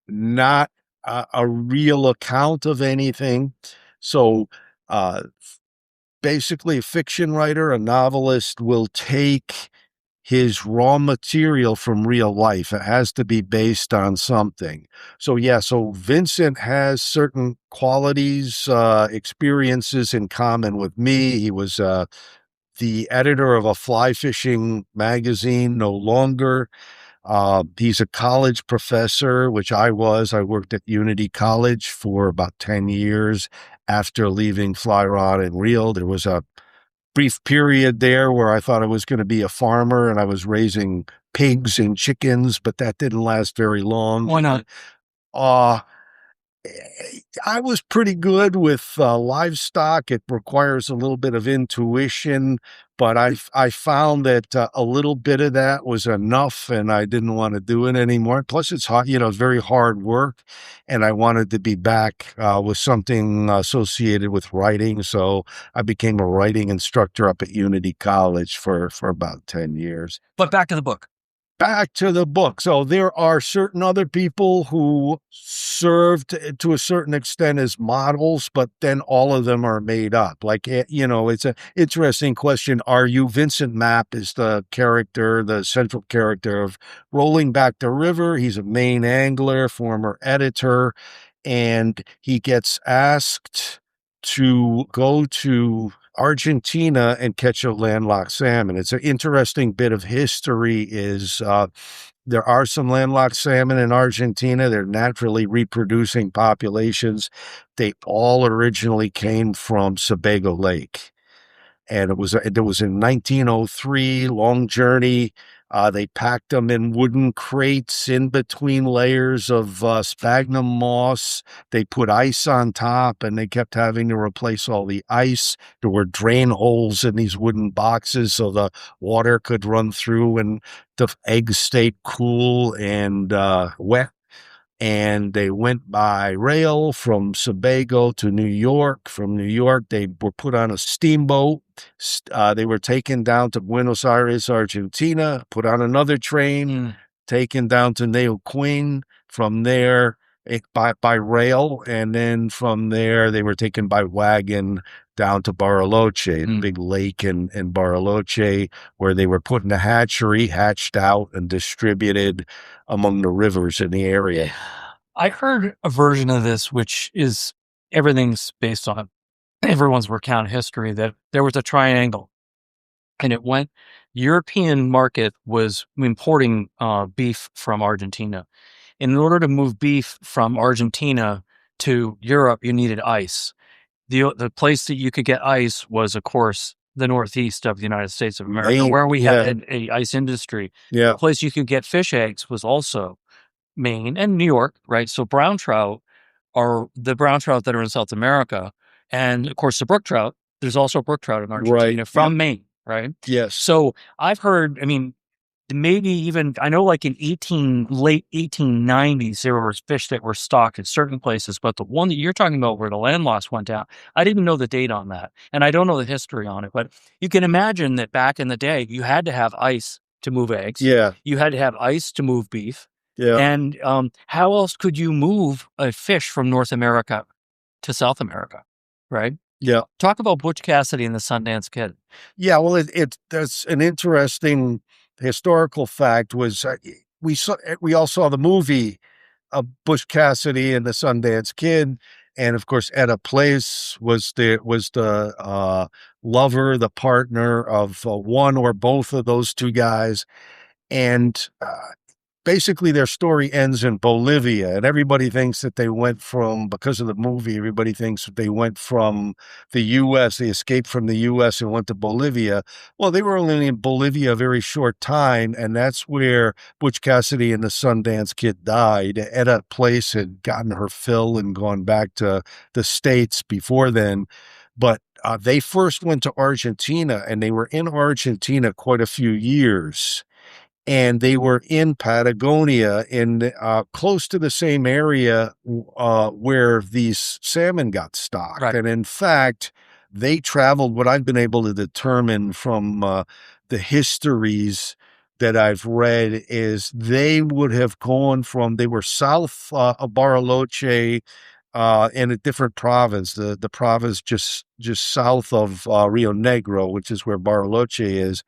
not a real account of anything. So, basically, a fiction writer, a novelist will take his raw material from real life. It has to be based on something. So Vincent has certain qualities, experiences in common with me. He was the editor of a fly fishing magazine, no longer. He's a college professor, which I was. I worked at Unity College for about 10 years after leaving Fly Rod and Reel. There was a brief period there where I thought I was going to be a farmer and I was raising pigs and chickens, but that didn't last very long. Why not? I was pretty good with livestock. It requires a little bit of intuition, but I found that a little bit of that was enough, and I didn't want to do it anymore. Plus, it's hard, it's very hard work, and I wanted to be back with something associated with writing. So I became a writing instructor up at Unity College for about 10 years. But back to the book. Back to the book. So there are certain other people who served to a certain extent as models, but then all of them are made up. Like, it's an interesting question. Are you? Vincent Mapp is the character, the central character of Rolling Back the River. He's a Maine angler, former editor, and he gets asked to go to Argentina and catch a landlocked salmon. It's an interesting bit of history is there are some landlocked salmon in Argentina. They're naturally reproducing populations. They all originally came from Sebago Lake. And it was in 1903, long journey. They packed them in wooden crates in between layers of sphagnum moss. They put ice on top, and they kept having to replace all the ice. There were drain holes in these wooden boxes so the water could run through and the eggs stayed cool and wet. And they went by rail from Sebago to New York. From New York, they were put on a steamboat. They were taken down to Buenos Aires, Argentina, put on another train, taken down to Neuquén. From there, by rail, and then from there, they were taken by wagon down to Bariloche, the big lake in Bariloche, where they were put in a hatchery, hatched out, and distributed among the rivers in the area. I heard a version of this, which is everything's based on everyone's recount history, that there was a triangle, and European market was importing beef from Argentina. In order to move beef from Argentina to Europe, you needed ice. The place that you could get ice was, of course, the northeast of the United States of America, where we had a ice industry. Yeah. The place you could get fish eggs was also Maine and New York, right? So brown trout are the brown trout that are in South America. And of course, the brook trout, there's also brook trout in Argentina from Maine, right? Yes. So I've heard, maybe even, I know like in late 1890s, there were fish that were stocked at certain places, but the one that you're talking about where the land loss went down, I didn't know the date on that. And I don't know the history on it, but you can imagine that back in the day, you had to have ice to move eggs. Yeah. You had to have ice to move beef. Yeah. And how else could you move a fish from North America to South America, right? Yeah. Talk about Butch Cassidy and the Sundance Kid. Yeah, well, that's an interesting historical fact. Was we all saw the movie of Butch Cassidy and the Sundance Kid, and of course Etta Place was the lover, the partner of one or both of those two guys, and basically their story ends in Bolivia, and everybody thinks that they went from, because of the movie, everybody thinks that they went from the U.S., they escaped from the U.S. and went to Bolivia. Well, they were only in Bolivia a very short time, and that's where Butch Cassidy and the Sundance Kid died. Etta Place had gotten her fill and gone back to the States before then, but they first went to Argentina, and they were in Argentina quite a few years. And they were in Patagonia, in close to the same area where these salmon got stocked. Right. And in fact, they traveled, what I've been able to determine from the histories that I've read, is they would have gone from, they were south of Bariloche, in a different province, the province just south of Rio Negro, which is where Bariloche is.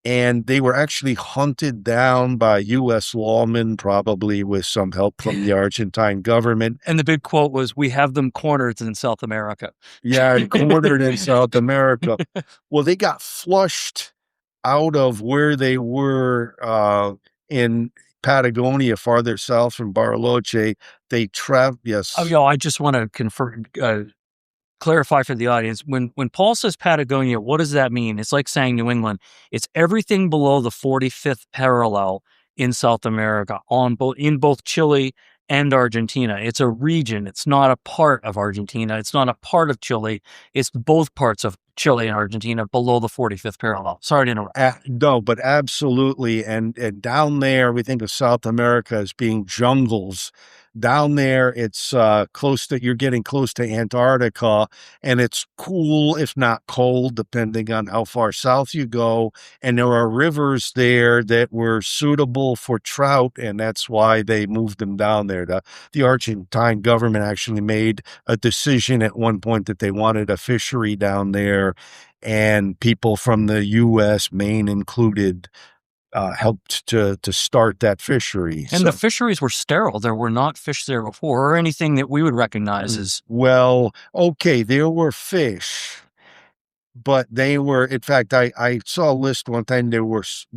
And they were actually hunted down by U.S. lawmen, probably with some help from the Argentine government. And the big quote was, "We have them cornered in South America." Yeah, cornered in South America. Well, they got flushed out of where they were in Patagonia, farther south from Bariloche. They traveled, yes. Oh, I just want to confirm, clarify for the audience. When Paul says Patagonia, what does that mean? It's like saying New England. It's everything below the 45th parallel in South America, in both Chile and Argentina. It's a region. It's not a part of Argentina. It's not a part of Chile. It's both parts of Chile and Argentina below the 45th parallel. Sorry to interrupt. No, but absolutely. And down there, we think of South America as being jungles. Down there, it's you're getting close to Antarctica, and it's cool, if not cold, depending on how far south you go. And there are rivers there that were suitable for trout, and that's why they moved them down there. The Argentine government actually made a decision at one point that they wanted a fishery down there, and people from the U.S., Maine included, helped to start that fishery. And the fisheries were sterile. There were not fish there before, or anything that we would recognize as... Well, okay, there were fish, but they were, in fact, I saw a list one time, there's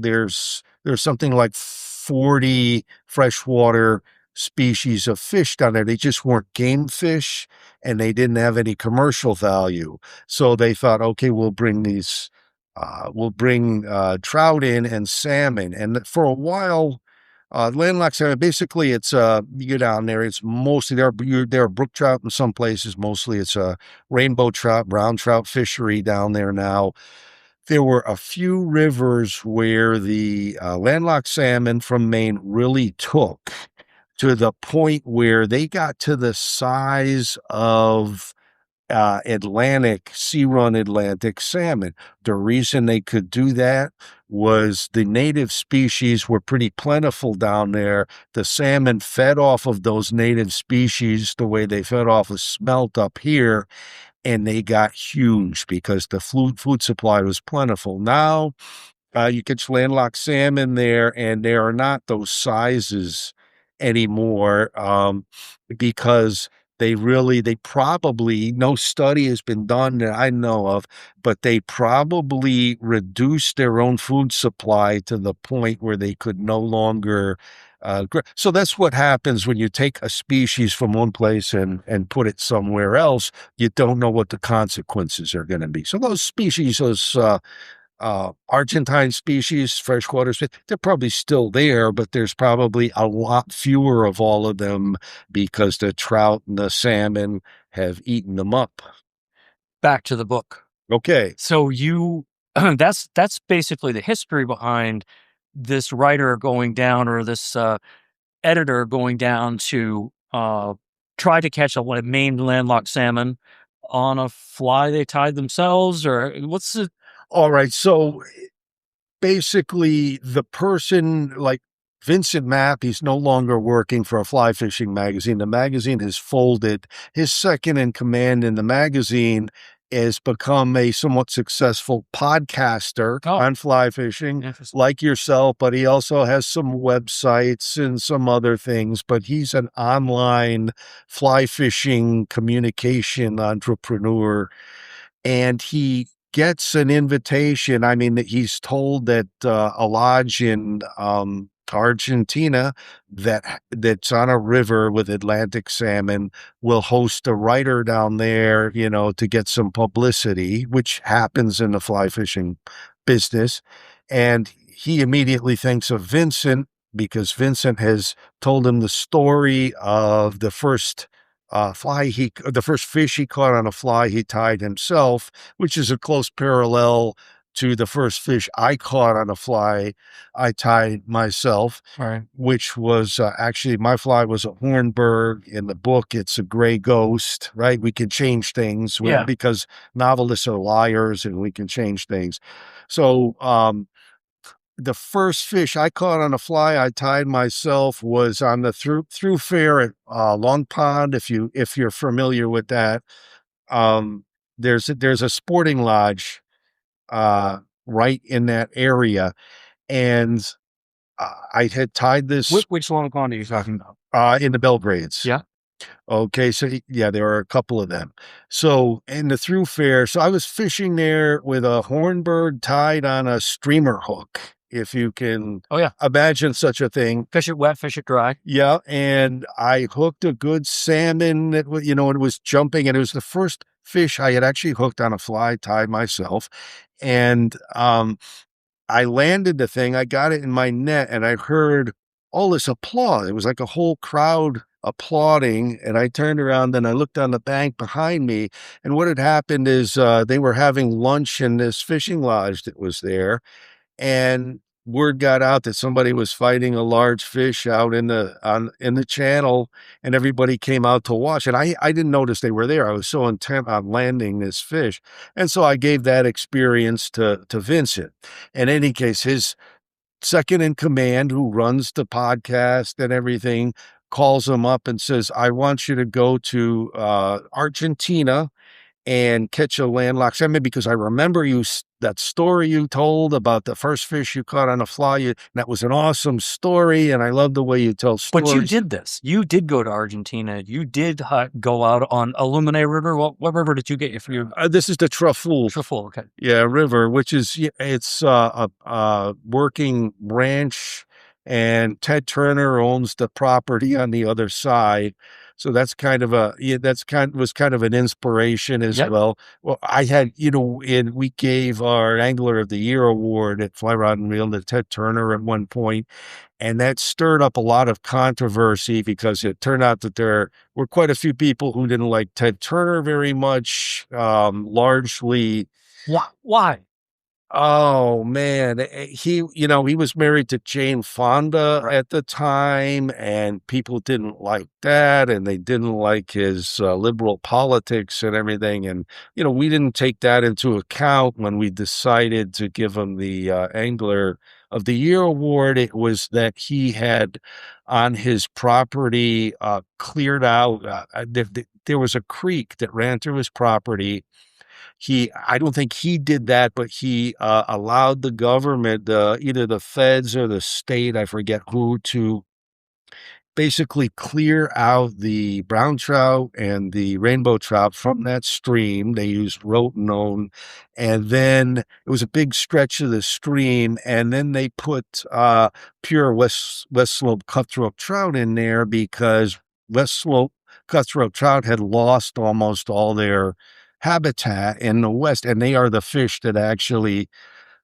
something like 40 freshwater species of fish down there. They just weren't game fish, and they didn't have any commercial value. So they thought, okay, we'll bring trout in and salmon. And for a while, landlocked salmon, basically it's, you go down there, it's mostly, there are brook trout in some places. Mostly it's a rainbow trout, brown trout fishery down there now. There were a few rivers where the landlocked salmon from Maine really took, to the point where they got to the size of sea-run Atlantic salmon. The reason they could do that was the native species were pretty plentiful down there. The salmon fed off of those native species the way they fed off of smelt up here, and they got huge because the food supply was plentiful. Now, you catch landlocked salmon there, and there are not those sizes anymore, because they probably, no study has been done that I know of, but they probably reduced their own food supply to the point where they could no longer so that's what happens when you take a species from one place and put it somewhere else. You don't know what the consequences are going to be. So those species, Argentine species, freshwater fish, they're probably still there, but there's probably a lot fewer of all of them because the trout and the salmon have eaten them up. Back to the book. Okay. So that's basically the history behind this writer going down or this editor going down to try to catch a Maine landlocked salmon on a fly they tied themselves, or what's the... All right. So basically, the person like Vincent Mapp, he's no longer working for a fly fishing magazine. The magazine has folded. His second in command in the magazine has become a somewhat successful podcaster on fly fishing, like yourself, but he also has some websites and some other things. But he's an online fly fishing communication entrepreneur, and he gets an invitation. I mean, he's told that a lodge in Argentina that's on a river with Atlantic salmon will host a writer down there, you know, to get some publicity, which happens in the fly fishing business. And he immediately thinks of Vincent because Vincent has told him the story of the first the first fish he caught on a fly he tied himself, which is a close parallel to the first fish I caught on a fly I tied myself, Right. which was actually my fly was a Hornberg. In the book, it's a gray ghost, right? We can change things because novelists are liars and we can change things. So, the first fish I caught on a fly I tied myself was on the through fair at Long Pond. If you're familiar with that, there's a sporting lodge right in that area, and I had tied this. Which Long Pond are you talking about? In the Belgrades. Yeah. Okay, so there are a couple of them. So in the through fair, so I was fishing there with a Hornberg tied on a streamer hook, if you can imagine such a thing. Fish it wet, fish it dry. Yeah, and I hooked a good salmon that it was jumping, and it was the first fish I had actually hooked on a fly tied myself, and I landed the thing, I got it in my net, and I heard all this applause. It was like a whole crowd applauding, and I turned around and I looked on the bank behind me, and what had happened is they were having lunch in this fishing lodge that was there, and word got out that somebody was fighting a large fish out in the channel, and everybody came out to watch. And I didn't notice they were there. I was so intent on landing this fish, and so I gave that experience to Vincent. In any case, his second in command, who runs the podcast and everything, calls him up and says, "I want you to go to Argentina and catch a landlocked salmon, because I remember that story you told about the first fish you caught on a fly. That was an awesome story, and I love the way you tell stories." But you did this. You did go to Argentina. You did go out on Illuminae River. What river did you get for your... This is the Traful. Traful, okay. Yeah, river, which is, it's a working ranch, and Ted Turner owns the property on the other side. So that's kind of was kind of an inspiration as well. Well, I had, and we gave our Angler of the Year award at Fly Rod and Reel to Ted Turner at one point, and that stirred up a lot of controversy because it turned out that there were quite a few people who didn't like Ted Turner very much, largely. Why? Oh man, he was married to Jane Fonda at the time, and people didn't like that, and they didn't like his liberal politics and everything. And, we didn't take that into account when we decided to give him the Angler of the Year award. It was that he had on his property cleared out, there was a creek that ran through his property. I don't think he did that, but he allowed the government, either the feds or the state, I forget who, to basically clear out the brown trout and the rainbow trout from that stream. They used rotenone, and then it was a big stretch of the stream, and then they put pure West Slope cutthroat trout in there because West Slope cutthroat trout had lost almost all their habitat in the West, and they are the fish that actually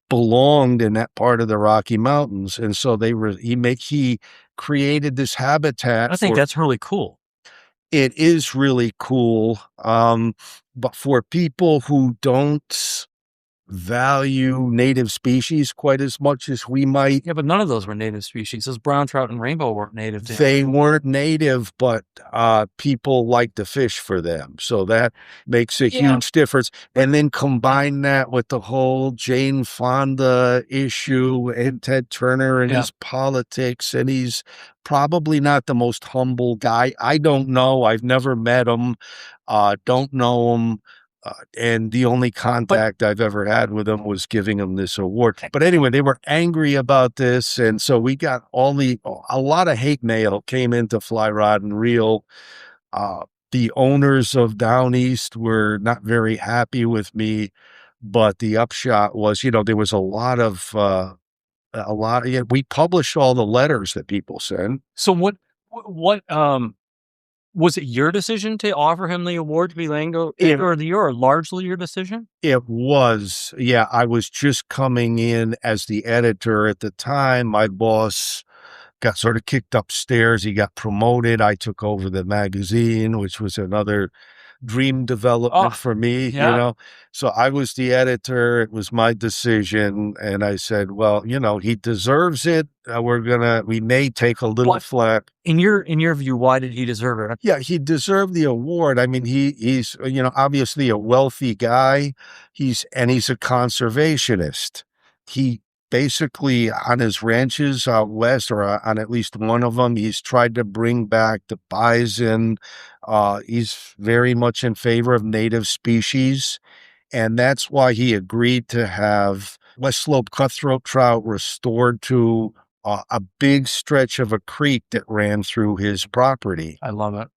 belonged in that part of the Rocky Mountains. And so he created this habitat. I think that's really cool. It is really cool. But for people who don't value native species quite as much as we might. Yeah, but none of those were native species. Those brown trout and rainbow weren't native. They weren't native, but people like to fish for them. So that makes a huge difference. And then combine that with the whole Jane Fonda issue and Ted Turner and his politics. And he's probably not the most humble guy. I don't know. I've never met him. Don't know him. And the only contact I've ever had with him was giving him this award. But anyway, they were angry about this. And so we got a lot of hate mail came into Fly Rod and Reel. The owners of Down East were not very happy with me, but the upshot was, there was we published all the letters that people sent. So what, was it your decision to offer him the award to be Lango Editor of the Year, or largely your decision? It was. Yeah, I was just coming in as the editor at the time. My boss got sort of kicked upstairs. He got promoted. I took over the magazine, which was another dream development for me, So I was the editor. It was my decision. And I said, well, he deserves it. We may take a little flack. In your view, why did he deserve it? Yeah, he deserved the award. I mean, he's, obviously a wealthy guy. He's a conservationist. He basically, on his ranches out west, or on at least one of them, he's tried to bring back the bison. He's very much in favor of native species. And that's why he agreed to have West Slope cutthroat trout restored to a big stretch of a creek that ran through his property. I love it.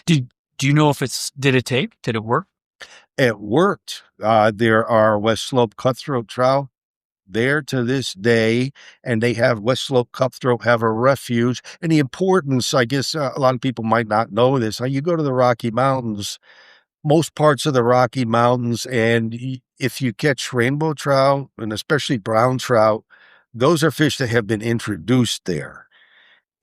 Do you know if did it take? Did it work? It worked. There are West Slope cutthroat trout there to this day, and they have West Slope cutthroat have a refuge. And the importance, I guess a lot of people might not know this. You go to the Rocky Mountains, most parts of the Rocky Mountains, and if you catch rainbow trout, and especially brown trout, those are fish that have been introduced there.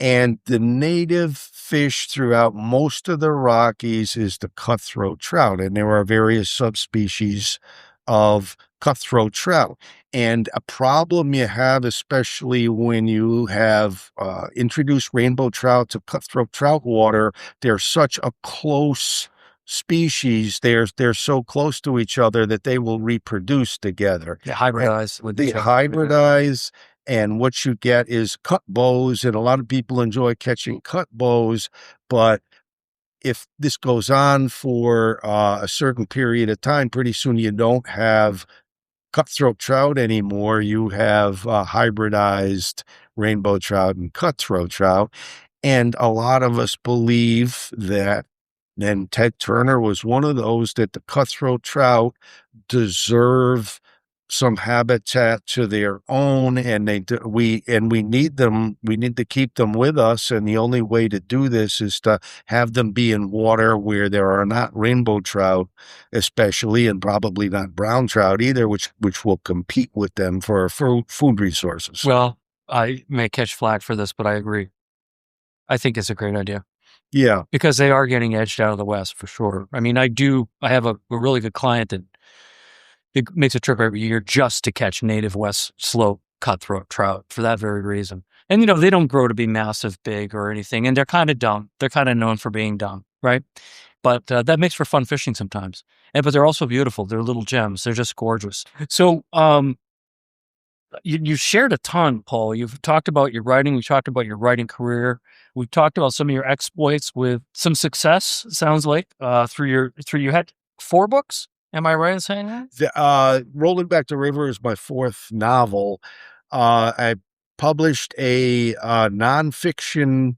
And the native fish throughout most of the Rockies is the cutthroat trout, and there are various subspecies of cutthroat trout. And a problem you have, especially when you have introduced rainbow trout to cutthroat trout water, they're such a close species. They're so close to each other that they will reproduce together. They hybridize with each other. Hybridize. And what you get is cut bows, and a lot of people enjoy catching cut bows. But if this goes on for a certain period of time, pretty soon you don't have cutthroat trout anymore. You have hybridized rainbow trout and cutthroat trout. And a lot of us believe that, and Ted Turner was one of those, that the cutthroat trout deserve some habitat to their own, and we need them. We need to keep them with us, and the only way to do this is to have them be in water where there are not rainbow trout, especially, and probably not brown trout either, which will compete with them for food resources. Well, I may catch flack for this, but I agree. I think it's a great idea. Yeah, because they are getting edged out of the West for sure. I mean, I have a really good client that it makes a trip every year just to catch native West Slope cutthroat trout for that very reason. And, they don't grow to be massive, big or anything. And they're kind of dumb. They're kind of known for being dumb, right? But that makes for fun fishing sometimes. But they're also beautiful. They're little gems. They're just gorgeous. So you shared a ton, Paul. You've talked about your writing. We talked about your writing career. We've talked about some of your exploits with some success, sounds like, through you had 4 books. Am I right in saying that? Rolling Back the River is my 4th novel. I published a nonfiction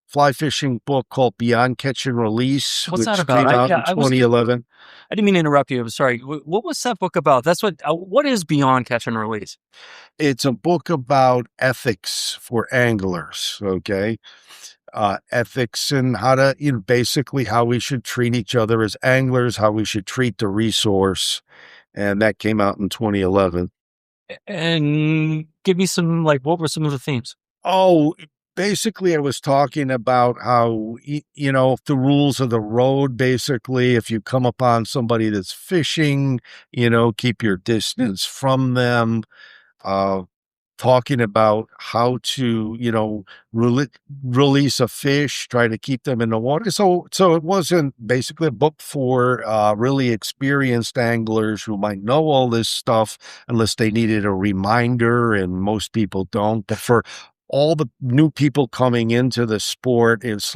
fly fishing book called Beyond Catch and Release. What's that which about? came out in 2011. I didn't mean to interrupt you. I'm sorry. What was that book about? That's what is Beyond Catch and Release? It's a book about ethics for anglers. Okay. Ethics and how to, basically how we should treat each other as anglers, how we should treat the resource. And that came out in 2011. And give me some, what were some of the themes? Oh, Basically, I was talking about how, the rules of the road, basically, if you come upon somebody that's fishing, keep your distance from them. Uh, Talking about how to, release a fish, try to keep them in the water. So it wasn't basically a book for really experienced anglers who might know all this stuff unless they needed a reminder, and most people don't. But for all the new people coming into the sport, it's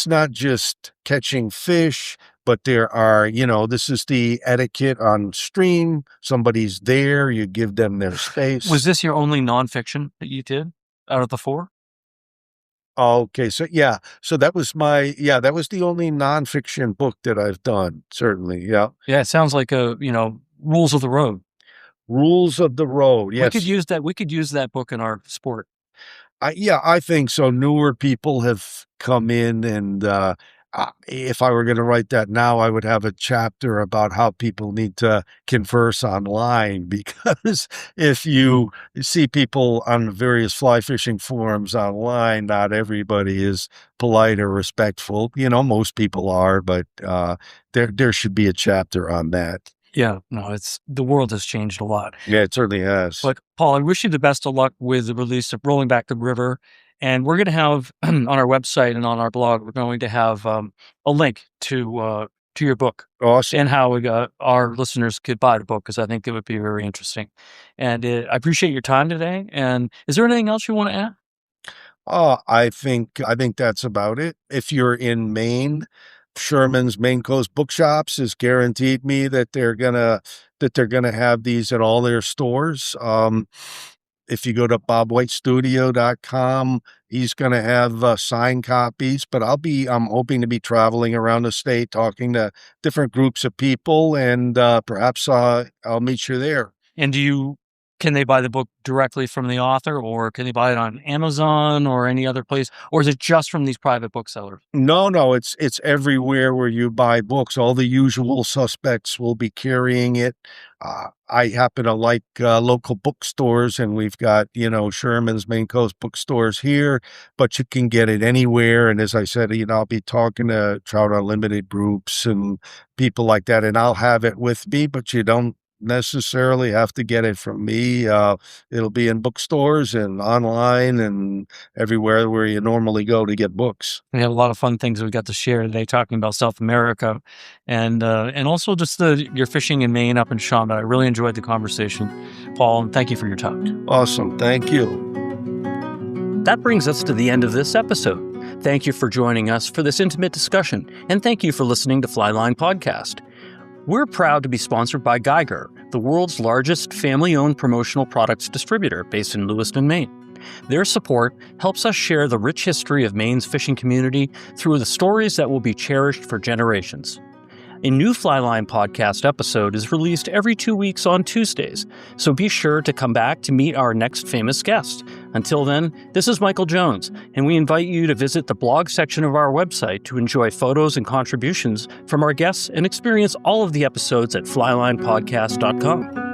not just catching fish, but there are, this is the etiquette on stream. Somebody's there, you give them their space. Was this your only nonfiction that you did out of the 4? Okay, so yeah, so that was the only nonfiction book that I've done, certainly, yeah. Yeah, it sounds like rules of the road. Rules of the road, yes. We could use that book in our sport. I think so. Newer people have come in, and if I were going to write that now, I would have a chapter about how people need to converse online, because if you see people on various fly fishing forums online, not everybody is polite or respectful. Most people are, but there should be a chapter on that. Yeah, no, the world has changed a lot. Yeah, it certainly has. But Paul, I wish you the best of luck with the release of Rolling Back the River. And we're going to have on our website and on our blog, we're going to have a link to your book. Awesome. And how our listeners could buy the book, because I think it would be very interesting. And I appreciate your time today. And is there anything else you want to add? I think that's about it. If you're in Maine, Sherman's Maine Coast Bookshops has guaranteed me that they're gonna have these at all their stores. If you go to bobwhitestudio.com, he's gonna have signed copies. But I'm hoping to be traveling around the state, talking to different groups of people, and perhaps I'll meet you there. And can they buy the book directly from the author, or can they buy it on Amazon or any other place? Or is it just from these private booksellers? No, it's everywhere where you buy books. All the usual suspects will be carrying it. I happen to like local bookstores, and we've got, Sherman's Maine Coast bookstores here, but you can get it anywhere. And as I said, I'll be talking to Trout Unlimited groups and people like that, and I'll have it with me, but you don't necessarily have to get it from me. It'll be in bookstores and online and everywhere where you normally go to get books. We have a lot of fun things we got to share today, talking about South America and also just your fishing in Maine up in Shawmut. I really enjoyed the conversation, Paul, and thank you for your time. Awesome. Thank you. That brings us to the end of this episode. Thank you for joining us for this intimate discussion, and thank you for listening to Flyline Podcast. We're proud to be sponsored by Geiger, the world's largest family-owned promotional products distributor based in Lewiston, Maine. Their support helps us share the rich history of Maine's fishing community through the stories that will be cherished for generations. A new Flyline Podcast episode is released every 2 weeks on Tuesdays, so be sure to come back to meet our next famous guest. Until then, this is Michael Jones, and we invite you to visit the blog section of our website to enjoy photos and contributions from our guests and experience all of the episodes at flylinepodcast.com.